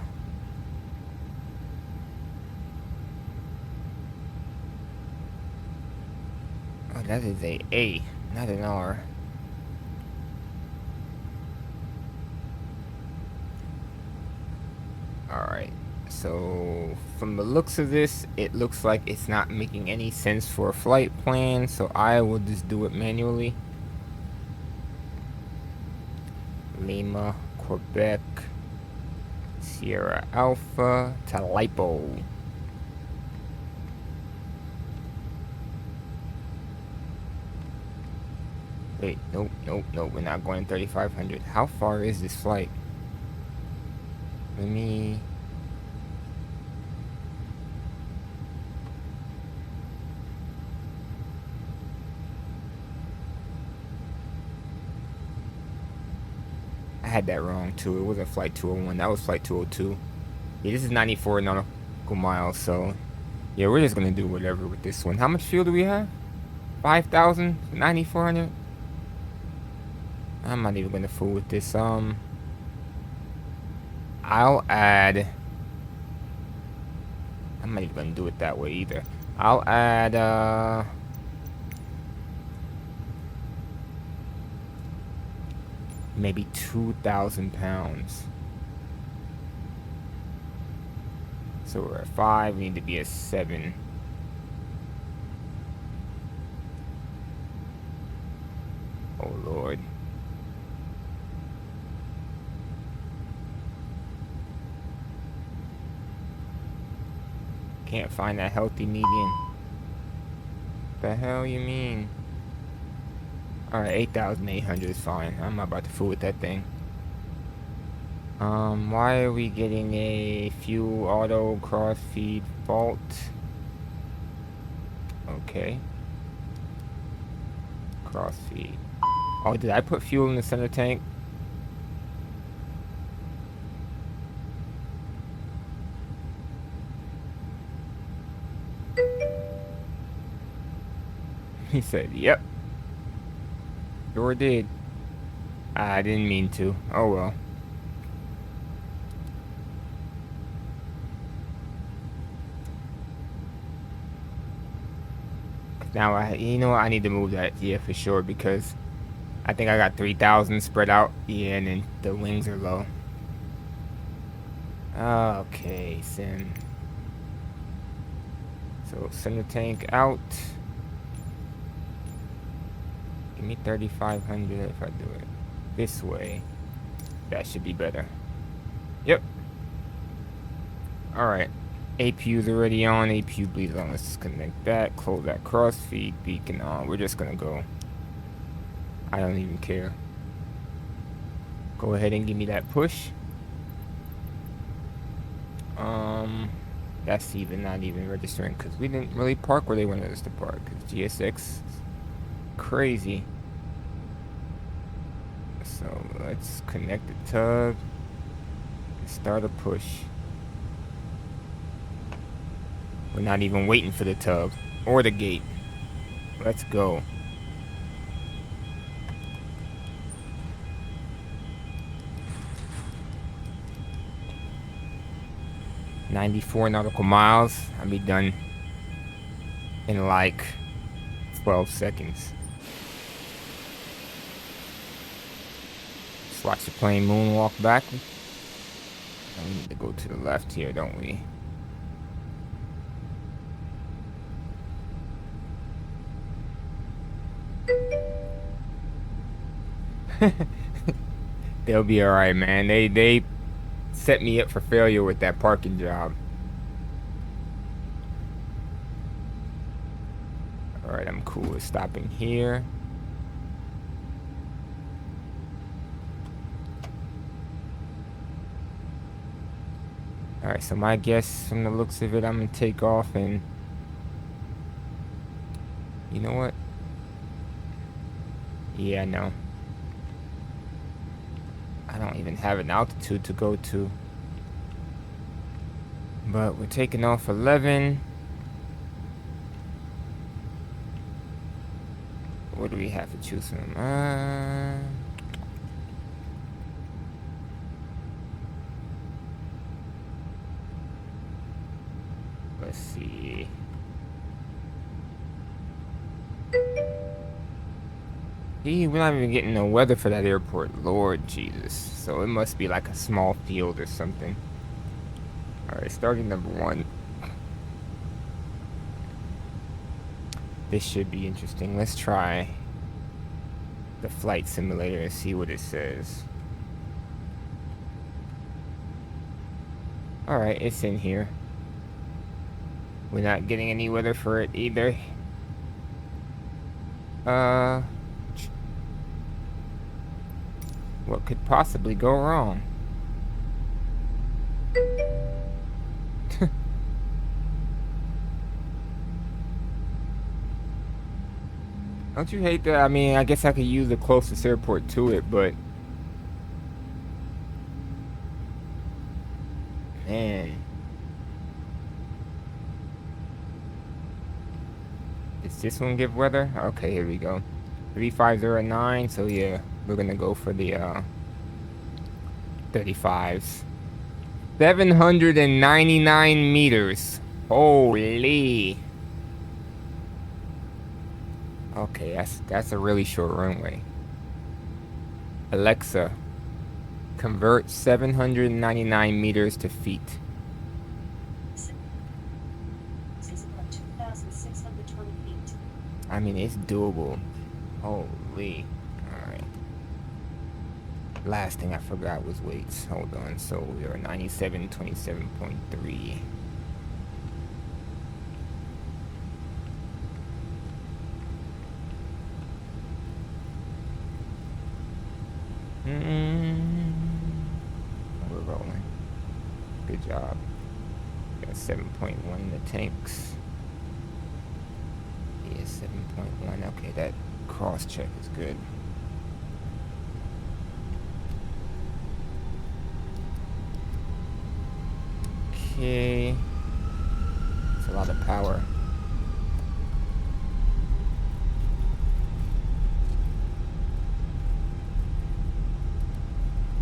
that is a A, not an R. Alright, so from the looks of this, it looks like it's not making any sense for a flight plan, so I will just do it manually. Lima, Quebec, Sierra Alpha to LYPO. Wait, nope, we're not going 3,500. How far is this flight? Let me... I had that wrong too. It wasn't flight 201. That was flight 202. Yeah, this is 94 nautical miles, so... Yeah, we're just gonna do whatever with this one. How much fuel do we have? 5,000? 9,400? I'm not even gonna fool with this. I'll add... I'm not even gonna do it that way either. I'll add, maybe 2,000 pounds. So we're at 5, we need to be at 7. Oh Lord. Can't find that healthy median. The hell you mean? Alright, 8,800 is fine. I'm not about to fool with that thing. Why are we getting a fuel auto cross feed fault? Okay. Cross feed. Oh, did I put fuel in the center tank? He said, yep. Sure did. I didn't mean to. Oh well. Now you know what? I need to move that, yeah, for sure, because I think I got 3,000 spread out. Yeah, and then the wings are low. Okay, sim. So center tank out. Give me 3,500 if I do it this way. That should be better. Yep. Alright. APU's already on. APU bleeds on. Let's disconnect that. Close that crossfeed beacon on. We're just gonna go. I don't even care. Go ahead and give me that push. That's even not even registering because we didn't really park where they wanted us to park. Cause GSX is crazy. So let's connect the tug. Start a push. We're not even waiting for the tug or the gate. Let's go. "94 nautical miles. I'll be done in like 12 seconds. Just watch the plane moonwalk back. We need to go to the left here, don't we? They'll be alright, man. They set me up for failure with that parking job. Alright, I'm cool with stopping here. Alright, so my guess from the looks of it, I'm gonna take off and... You know what? Yeah, no. I don't even have an altitude to go to. But we're taking off 11. What do we have to choose from? Let's see. We're not even getting no weather for that airport. Lord Jesus. So it must be like a small field or something. Alright, starting number 1. This should be interesting. Let's try the flight simulator and see what it says. Alright, it's in here. We're not getting any weather for it either. What could possibly go wrong? Don't you hate that? I mean, I guess I could use the closest airport to it, but man. Does this one give weather? Okay, here we go. 3509, so yeah, we're gonna go for the 35s. 799 meters. Holy. Okay, that's a really short runway. Alexa, convert 799 meters to feet. 2,620 feet. I mean, it's doable. Holy. Alright. Last thing I forgot was weights. Hold on. So we are 9727.3. We're rolling. Good job. Got 7.1 in the tanks. Yeah, 7.1. Okay, that cross check is good. Okay. It's a lot of power.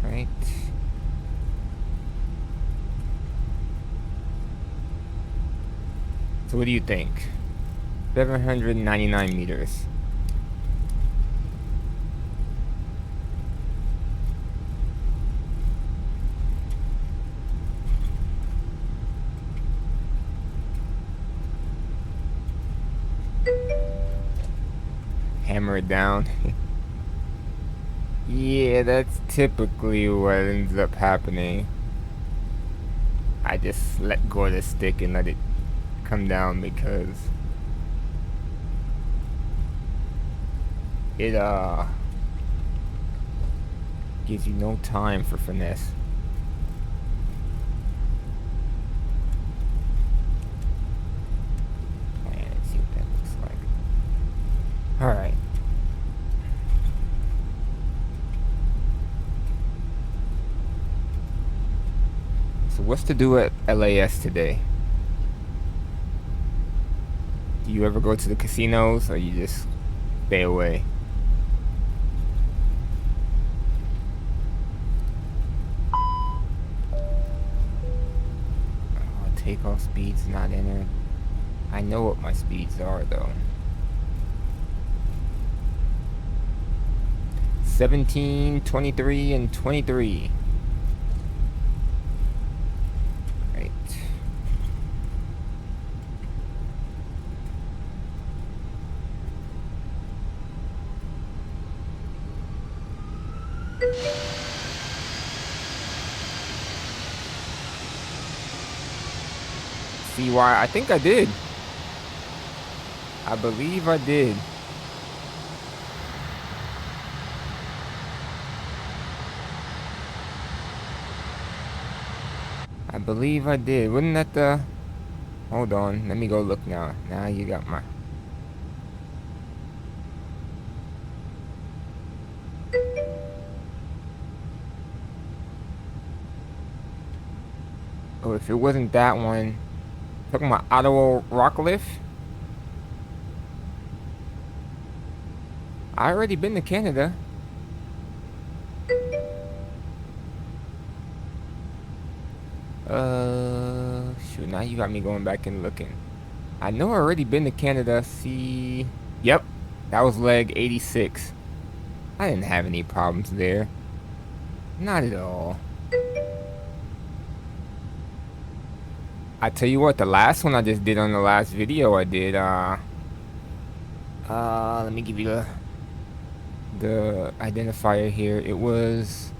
Right. So what do you think? 799 meters. Hammer it down. Yeah, that's typically what ends up happening. I just let go of the stick and let it come down because it gives you no time for finesse. Plan and see what that looks like. Alright. So what's to do at LAS today? Do you ever go to the casinos or you just stay away? Oh, takeoff speed's not entered. I know what my speeds are though. 17, 23, and 23. Right. See why? I think I did. I believe I did. I believe I did. Wasn't that the... Hold on. Let me go look now. Now you got my... Oh, if it wasn't that one... Talking about Ottawa rock lift? I already been to Canada. Shoot, now you got me going back and looking. I know I already been to Canada. See, yep, that was leg 86. I didn't have any problems there. Not at all. I tell you what, the last one I just did on the last video I did, let me give you the identifier here. It was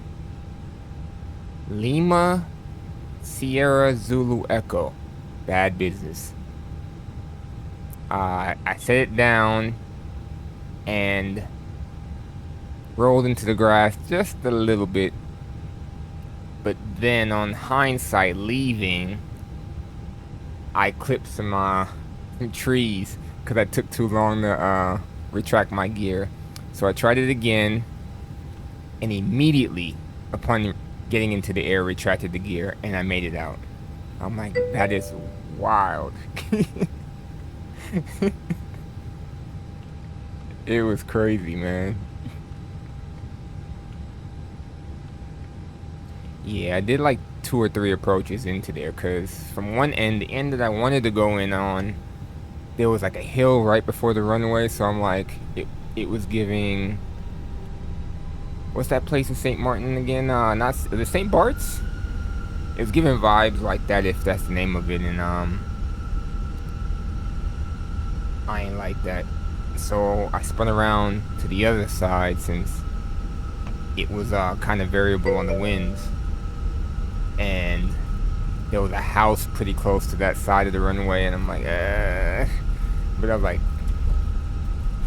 Lima Sierra Zulu Echo. Bad business. I set it down and rolled into the grass just a little bit. But then on hindsight, leaving, I clipped some trees because I took too long to retract my gear. So I tried it again, and immediately upon getting into the air, retracted the gear, and I made it out. I'm like, that is wild. It was crazy, man. Yeah, I did like 2 or 3 approaches into there, because from one end, the end that I wanted to go in on, there was like a hill right before the runway, so I'm like, it was giving, what's that place in St. Martin again? Not the St. Bart's? It was giving vibes like that, if that's the name of it, and I ain't like that. So I spun around to the other side since it was kind of variable on the winds, and there was a house pretty close to that side of the runway, and I'm like, but I was like,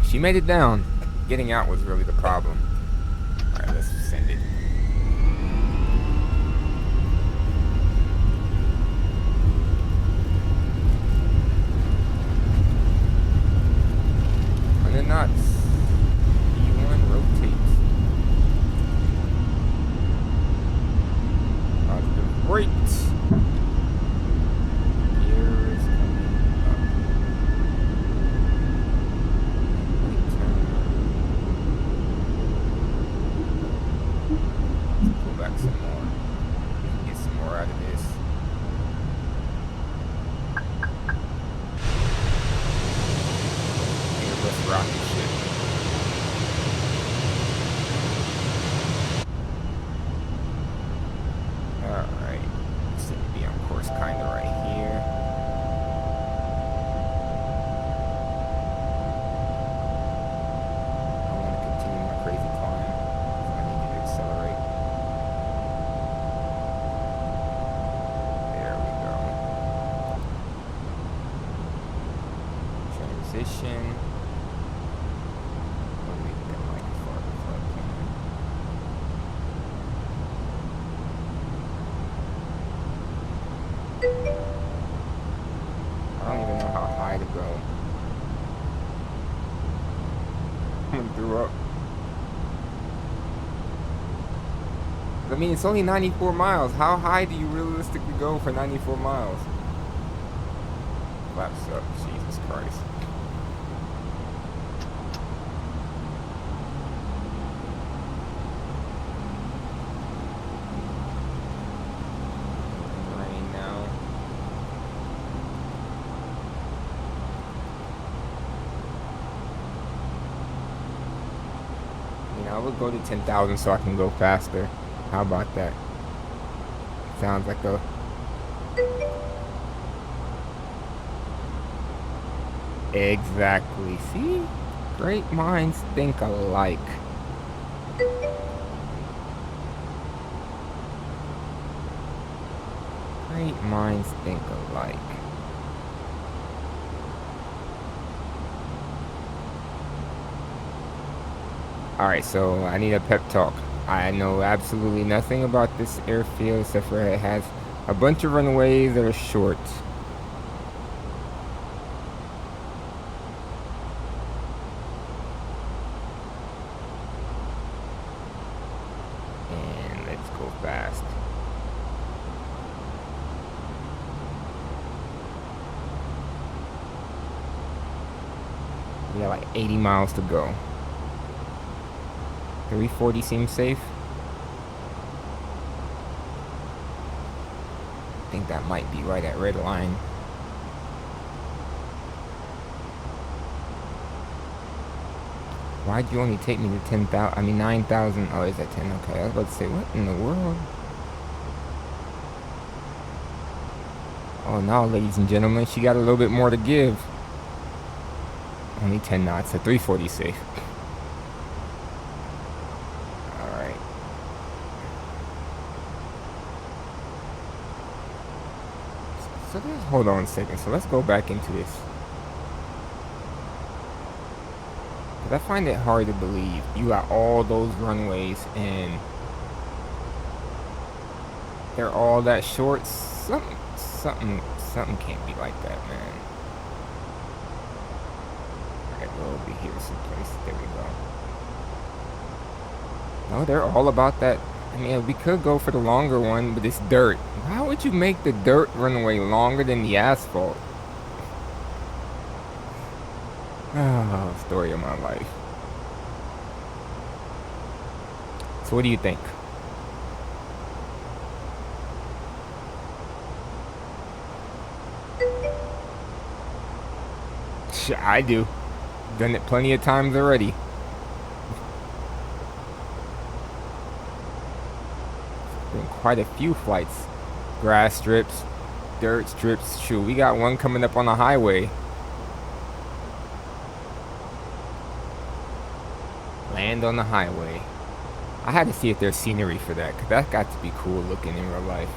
she made it down. Getting out was really the problem. Alright, let's send it. And then knots. E1 rotates. Positive brakes. Gears coming up. Right turn. Let's pull back some more. We can get some more out of this. Airbus rocket ship. Alright. Seem to be on course kinda right here. I want to continue my crazy climb, so I need to accelerate. There we go. Transition. Oh, wait, that mic is far before I can. I don't even know how high to go. I'm gonna throw up. I mean, it's only 94 miles. How high do you realistically go for 94 miles? Flaps up. Jesus Christ. Rain now. You know, I would go to 10,000 so I can go faster. How about that? Sounds like a... Exactly. See? Great minds think alike. Great minds think alike. Alright, so I need a pep talk. I know absolutely nothing about this airfield except for it has a bunch of runways that are short. And let's go fast. We got like 80 miles to go. 340 seems safe. I think that might be right at red line. Why'd you only take me to 10,000? I mean 9,000. Oh, is that 10? Okay, I was about to say, what in the world? Oh, now, ladies and gentlemen, she got a little bit more to give. Only 10 knots, a 340 safe. Alright. So let's hold on a second. So let's go back into this. Because I find it hard to believe you got all those runways and they're all that short. Something can't be like that, man. Alright, we'll be here someplace. There we go. No, they're all about that. I mean, we could go for the longer one, but it's dirt. Why would you make the dirt runway longer than the asphalt? Oh, story of my life. So what do you think? I do. Done it plenty of times already. Been quite a few flights. Grass strips, dirt strips. Shoot, we got one coming up on the highway. Land on the highway. I had to see if there's scenery for that, because that got to be cool looking in real life.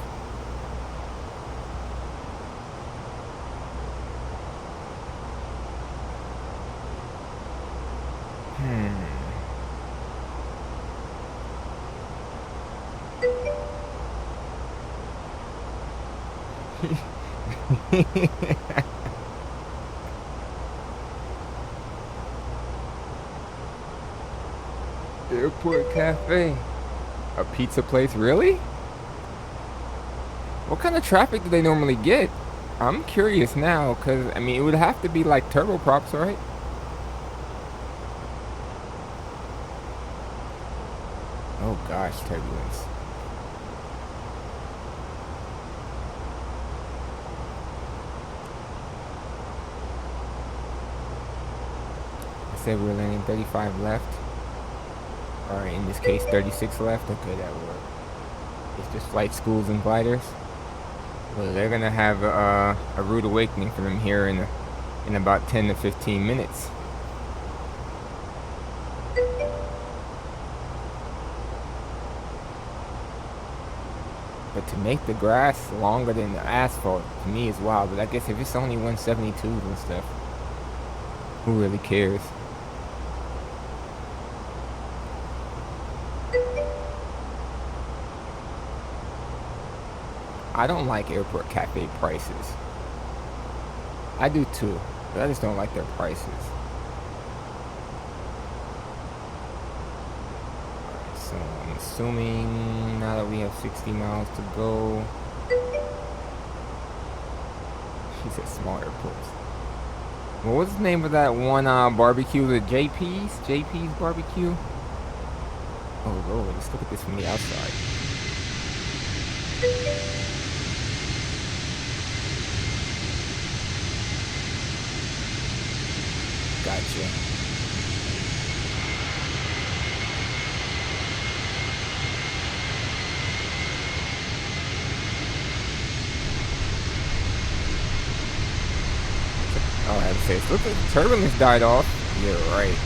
Airport cafe. A pizza place, really? What kind of traffic do they normally get? I'm curious now, because, I mean, it would have to be like turboprops, right? Oh gosh, turbulence. I said we're landing 35 left. Or in this case, 36 left. Okay, that worked. It's just flight schools and gliders. Well, they're gonna have a rude awakening for them here in about 10 to 15 minutes. But to make the grass longer than the asphalt, to me is wild. But I guess if it's only 172s and stuff, who really cares? I don't like airport cafe prices. I do too, but I just don't like their prices. Alright, so I'm assuming now that we have 60 miles to go. She said small airports. What was the name of that one barbecue? The JP's? JP's barbecue? Oh Lord, let's look at this from the outside. Gotcha. Oh, I have to say, look like the turbulence died off. You're right.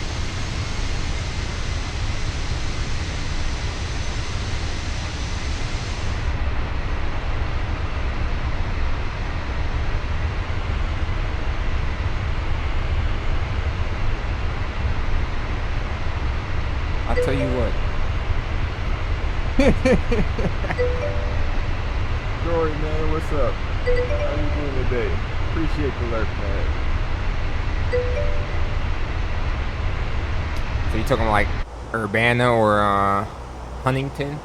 I'll tell you what. Jory, man, what's up? How you doing today? Appreciate the lurk, man. So you talking like Urbana or Huntington?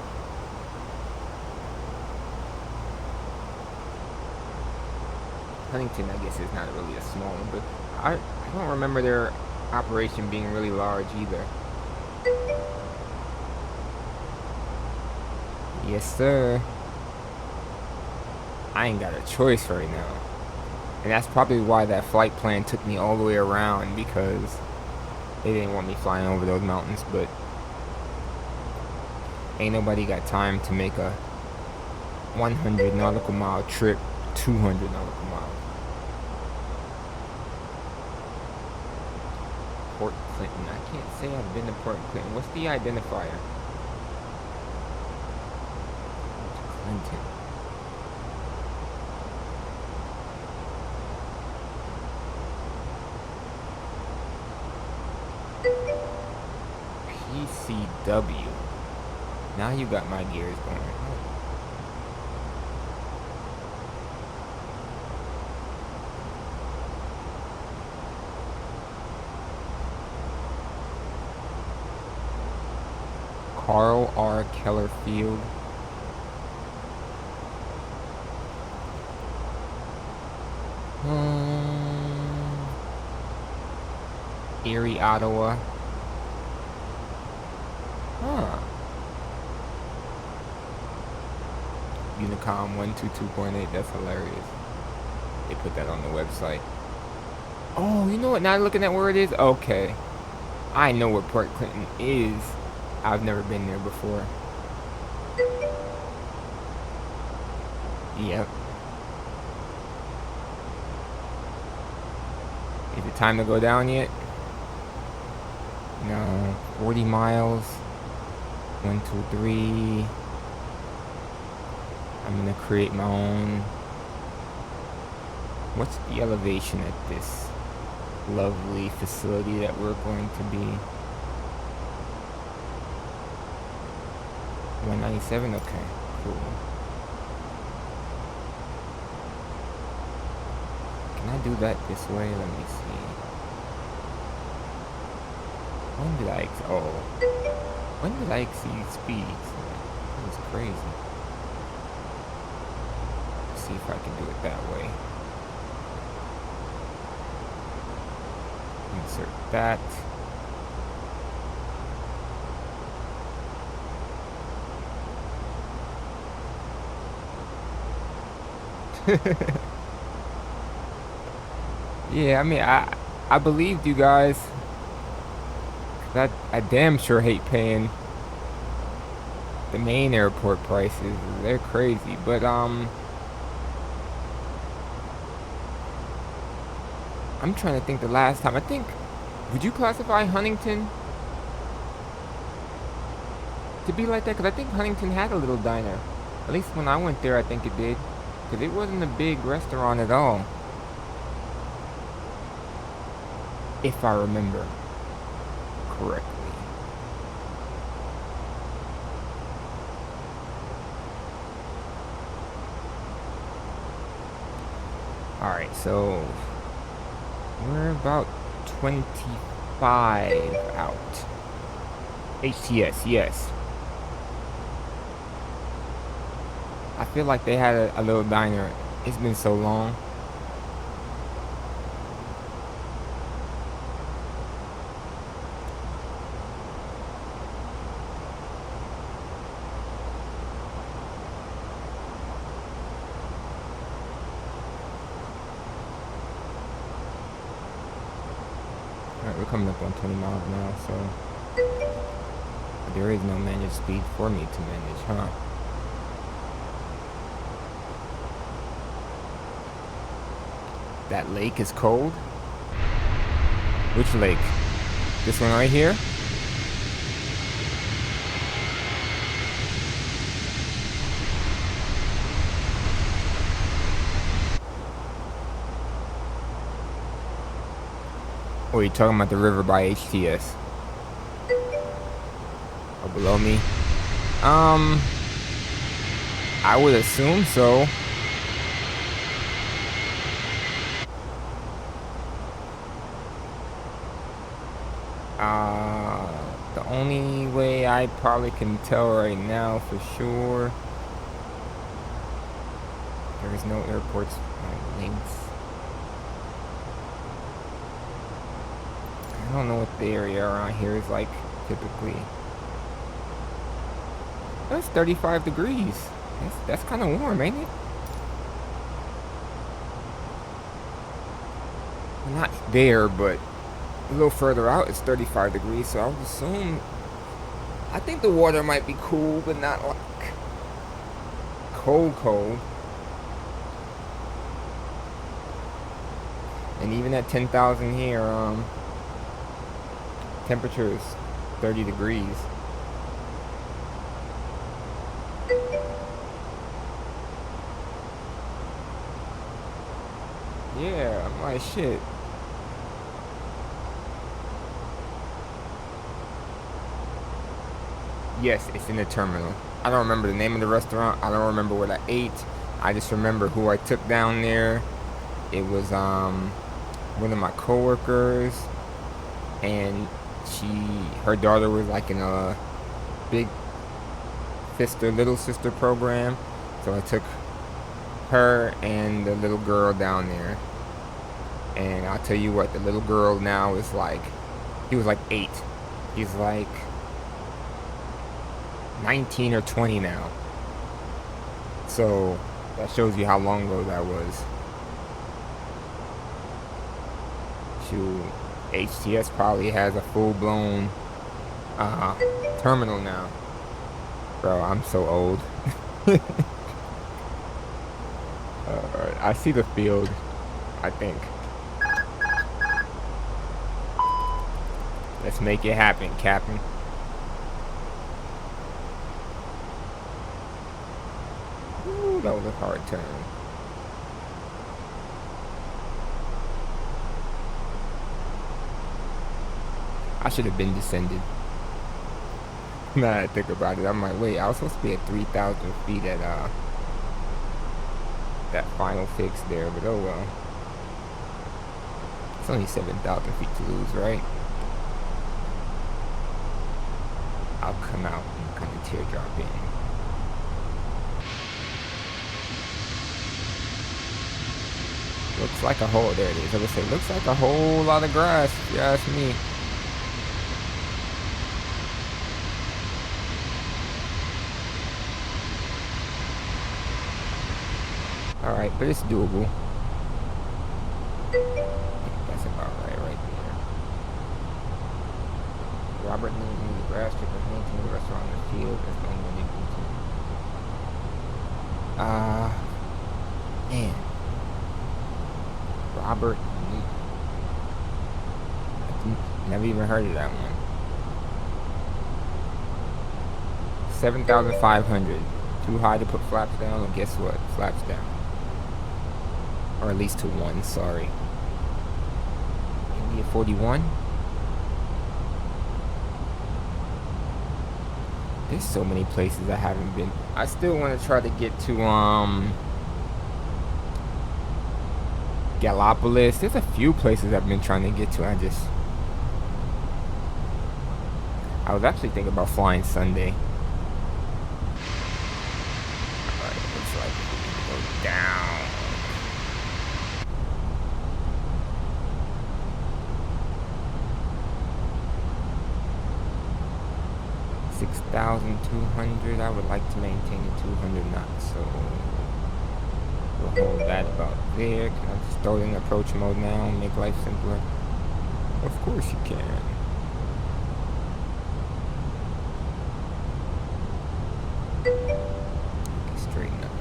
Huntington, I guess, is not really a small one, but I don't remember their operation being really large either. Yes, sir. I ain't got a choice right now. And that's probably why that flight plan took me all the way around, because They didn't want me flying over those mountains, but ain't nobody got time to make a 100 nautical mile trip, 200 nautical miles. Port Clinton. I can't say I've been to Port Clinton. What's the identifier? Clinton. PCW. Now you got my gears going. Carl R. Keller Field. Erie, Ottawa. Huh. Unicom 122.8. That's hilarious. They put that on the website. Oh, you know what? Now looking at where it is. Okay. I know where Port Clinton is. I've never been there before. Yep. Is it time to go down yet? No. 40 miles. 1, 2, 3. I'm gonna create my own. What's the elevation at this lovely facility that we're going to be? 197? Okay, cool. Can I do that this way? Let me see. When did I when did I exceed speeds? It was crazy. Let's see if I can do it that way. Insert that. Yeah, I mean, I believed you guys. I damn sure hate paying the main airport prices. They're crazy. But I'm trying to think the last time. I think, would you classify Huntington to be like that? Because I think Huntington had a little diner. At least when I went there, I think it did. Because it wasn't a big restaurant at all. If I remember correctly. Alright, so we're about 25 out. HTS, yes. I feel like they had a little diner. It's been so long. Alright, we're coming up on 20 miles now, so there is no managed speed for me to manage, huh? That lake is cold? Which lake? This one right here? Or are you talking about the river by HTS? Or below me? I would assume so. The only way I probably can tell right now for sure, there is no airports links. I don't know what the area around here is like typically. That's 35 degrees. That's kind of warm, ain't it? Not there, but A little further out, it's 35 degrees, so I would assume. I think the water might be cool, but not like cold, cold. And even at 10,000 here, temperature is 30 degrees. Yeah, I'm like, shit. Yes, it's in the terminal. I don't remember the name of the restaurant. I don't remember what I ate. I just remember who I took down there. It was one of my coworkers, and her daughter was like in a big sister, little sister program. So I took her and the little girl down there. And I'll tell you what, the little girl now is like, he was like 8. He's like 19 or 20 now. So that shows you how long ago that was. Shoot, HTS probably has a full-blown terminal now. Bro, I'm so old. I see the field, I think. Let's make it happen, Captain. Ooh, that was a hard turn. I should have been descended. Now that I think about it, I'm like, wait, I was supposed to be at 3,000 feet at that final fix there, but oh well. It's only 7,000 feet to lose, right? I'll come out and kind of teardrop in. Looks like a whole, there it is. I would say, looks like a whole lot of grass, if you ask me. Alright, but it's doable. That's about right there. Robert needs the grass strip and maintain the restaurant in the field. That's the only way they can do. Man. Robert never even heard of that one. 7,500. Too high to put flaps down, or guess what? Flaps down. Or at least to 1, sorry. India 41. There's so many places I haven't been. I still want to try to get to Gallipolis. There's a few places I've been trying to get to. I was actually thinking about flying Sunday. Alright, it looks like we need to go down. 6,200. I would like to maintain the 200 knots, so we'll hold that about there. Can I just throw it in approach mode now and make life simpler? Of course you can. Okay, straighten up.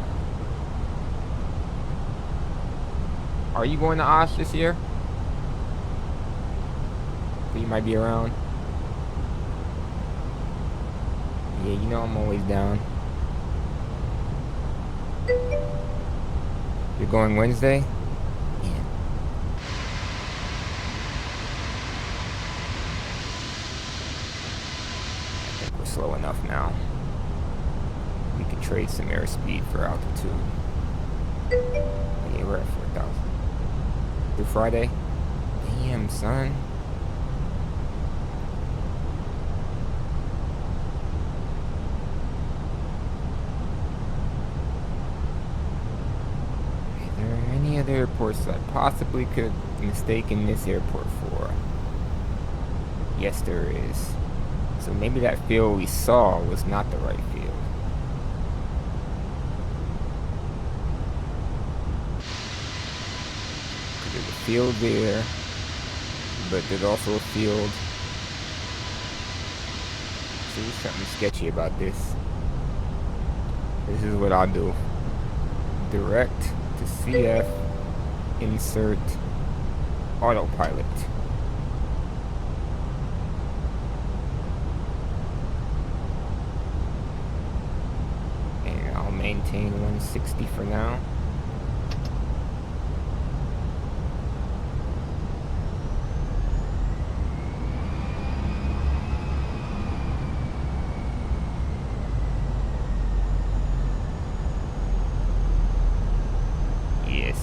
Are you going to Osh this year? You might be around. Yeah, you know I'm always down. You're going Wednesday? Yeah. I think we're slow enough now. We could trade some airspeed for altitude. Yeah, we're at 4,000. Through Friday? Damn, son. Other airports that I possibly could have mistaken this airport for? Yes, there is. So maybe that field we saw was not the right field. There's a field there. but there's also a field. See, there's something sketchy about this. This is what I'll do. Direct to CF, insert autopilot. And I'll maintain 160 for now.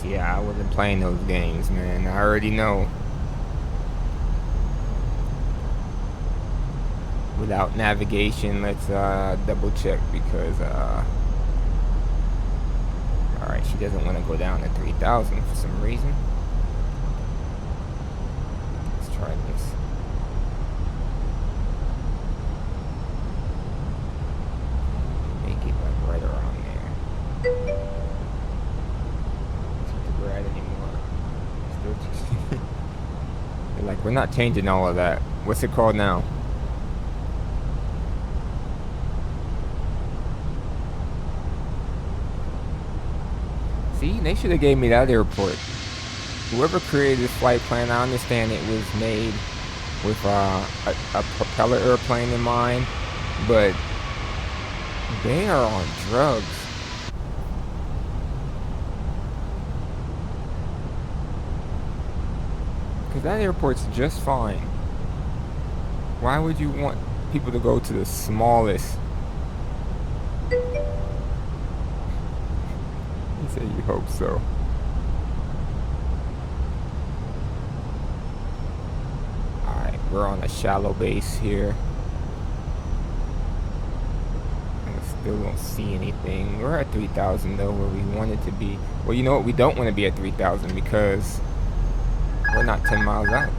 Yeah, I wasn't playing those games, man. I already know. Without navigation, let's double check because alright, she doesn't want to go down to 3,000 for some reason. Let's try this. Make it like right around there. Anymore. They're like, we're not changing all of that. What's it called now? See, they should have gave me that airport. Whoever created this flight plan, I understand it was made with a propeller airplane in mind, but they are on drugs. Because that airport's just fine. Why would you want people to go to the smallest? You say you hope so. Alright, we're on a shallow base here. I still don't see anything. We're at 3,000 though, where we wanted to be. Well, you know what? We don't want to be at 3,000 because we're not 10 miles out.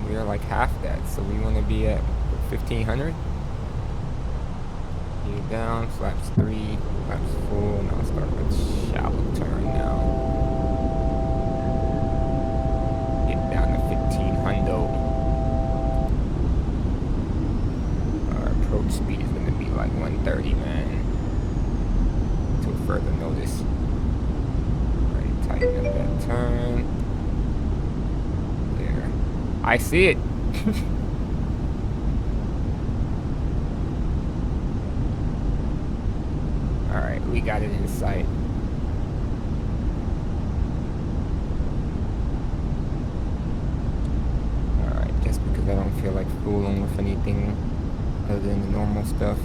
We are like half that, so we want to be at 1,500. Gear down, flaps 3, flaps full. Now start with shallow turn now. Get down to 1,500. Our approach speed is going to be like 130, man. Until further notice. Alright, tighten up that turn. I see it. Alright, we got it in sight. Alright, just because I don't feel like fooling with anything other than the normal stuff.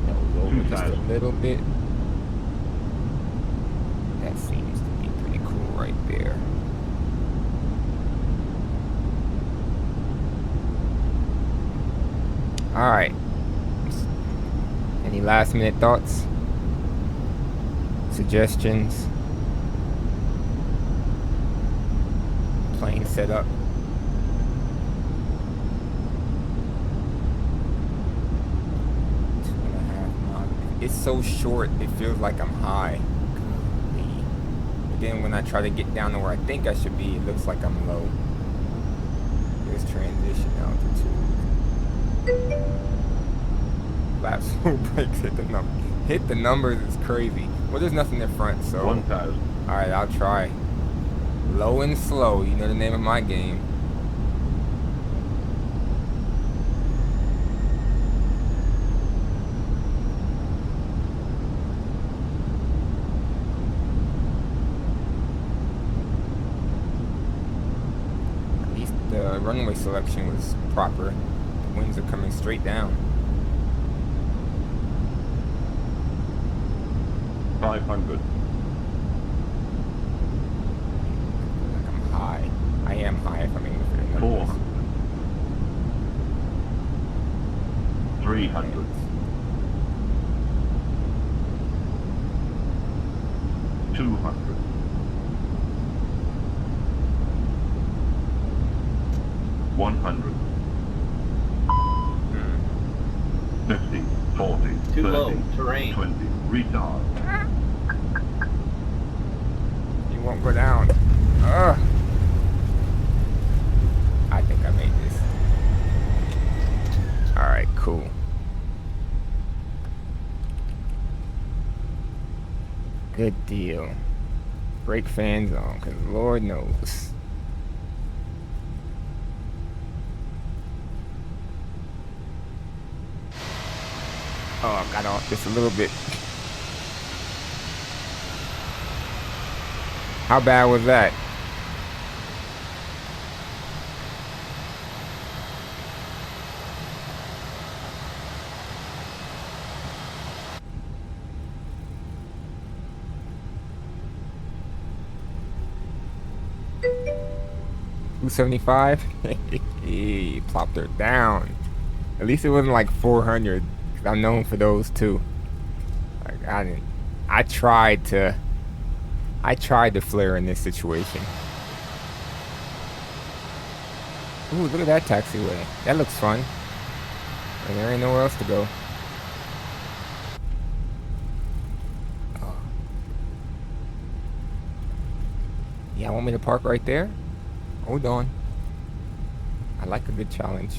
No, lower just a little bit. That seems to be pretty cool right there. Alright. Any last minute thoughts? Suggestions? Plane setup? It's so short, it feels like I'm high. Then when I try to get down to where I think I should be, it looks like I'm low. There's transition altitude. Flaps, full brakes, hit the number. Hit the numbers is crazy. Well, there's nothing in front, so. 1,000. Alright, I'll try. Low and slow, you know the name of my game. The runway selection was proper. The winds are coming straight down. 500. Like I'm high. I am high if I'm aiming for the numbers. 400. 300. 200. 100. 50, 40, Too 30, low, terrain. 20, retard. won't go down. Ugh. I think I made this. Alright, cool. Good deal. Brake fans on, because Lord knows. Oh, I got off just a little bit. How bad was that? $275? He plopped her down. At least it wasn't like 400. Cause I'm known for those too. Like I tried to flare in this situation. Ooh, look at that taxiway. That looks fun. And there ain't nowhere else to go. Oh. Yeah, want me to park right there? Hold on. I like a good challenge.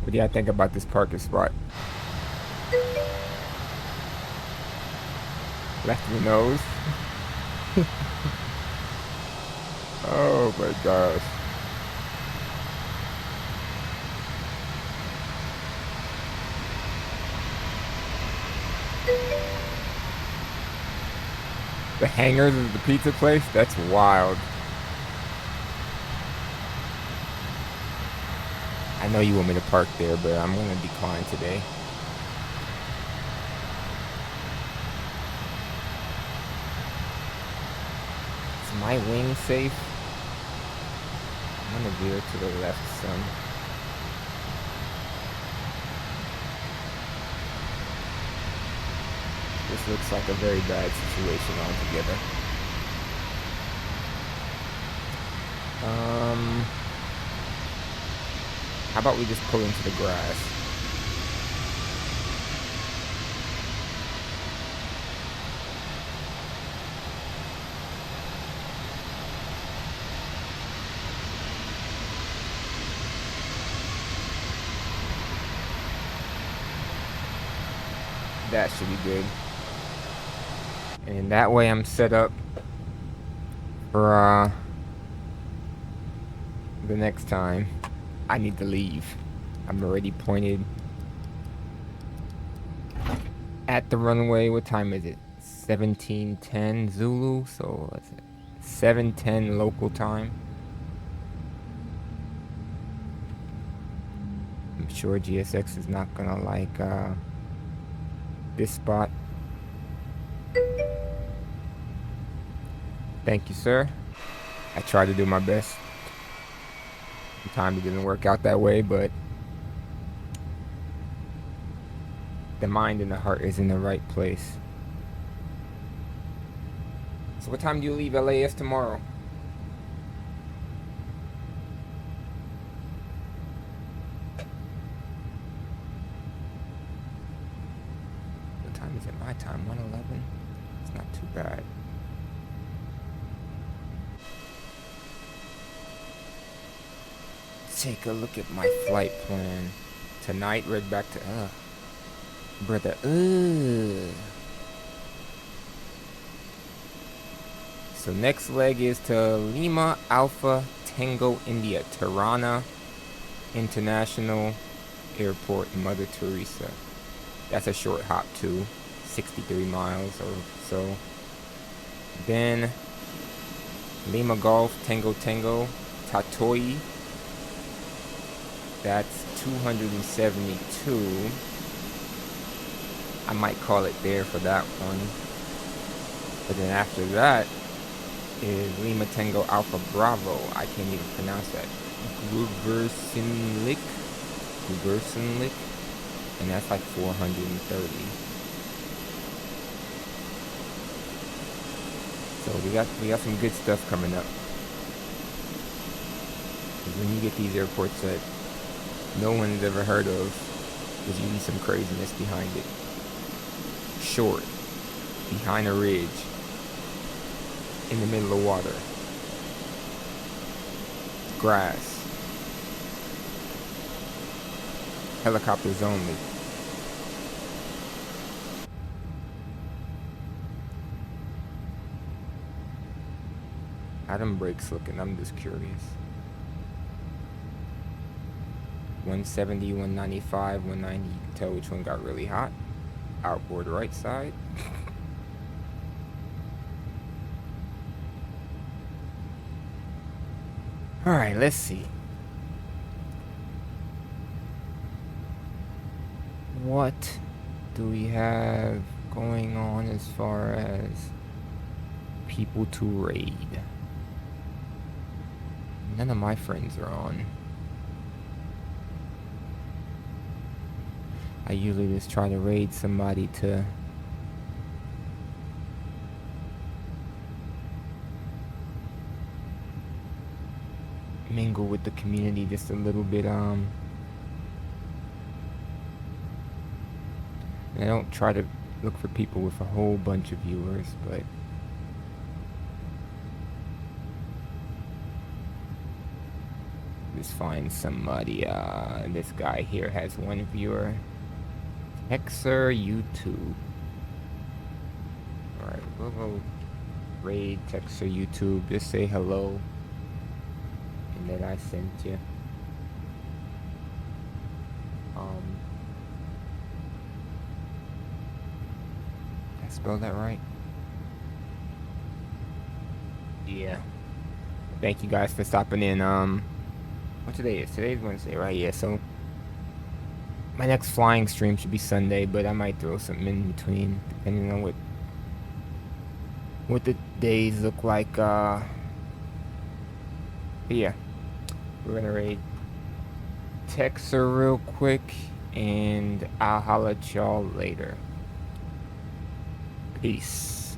What do y'all think about this parking spot? Left of the nose. Oh my gosh. The hangers of the pizza place? That's wild. I know you want me to park there, but I'm gonna decline today. Is my wing safe? I'm gonna veer to the left some. This looks like a very bad situation altogether. How about we just pull into the grass? That should be good. And that way I'm set up for the next time I need to leave. I'm already pointed at the runway. What time is it? 17:10 Zulu, so what's it? 7:10 local time. I'm sure GSX is not gonna like this spot. Thank you, sir. I tried to do my best. Sometimes it didn't work out that way, but the mind and the heart is in the right place. So what time do you leave LAS tomorrow? What time is it my time? 1:11? It's not too bad. Take a look at my flight plan. Tonight, right back to, brother, So next leg is to Lima Alpha Tango India, Tirana International Airport, Mother Teresa. That's a short hop too, 63 miles or so. Then Lima Golf Tango Tango, Tatoi. That's 272. I might call it there for that one. But then after that is Lima Tango Alpha Bravo. I can't even pronounce that. Guversinlik. And that's like 430. So we got some good stuff coming up. When you get these airports that no one's ever heard of, There's usually some craziness behind it. Short, behind a ridge, in the middle of water, grass, helicopters only. How them brakes looking? I'm just curious. 170, 195, 190. You can tell which one got really hot. Outboard right side. Alright, let's see. What do we have going on as far as people to raid? None of my friends are on. I usually just try to raid somebody to mingle with the community just a little bit. I don't try to look for people with a whole bunch of viewers, but just find somebody. This guy here has one viewer. Hexer YouTube. Alright, we'll go raid Texer YouTube. Just say hello. And that I sent you. Did I spell that right? Yeah. Thank you guys for stopping in. What today is? Today's Wednesday, right? Yeah, so my next flying stream should be Sunday, but I might throw something in between, depending on what the days look like. But yeah, we're gonna raid Texer real quick, and I'll holla at y'all later. Peace.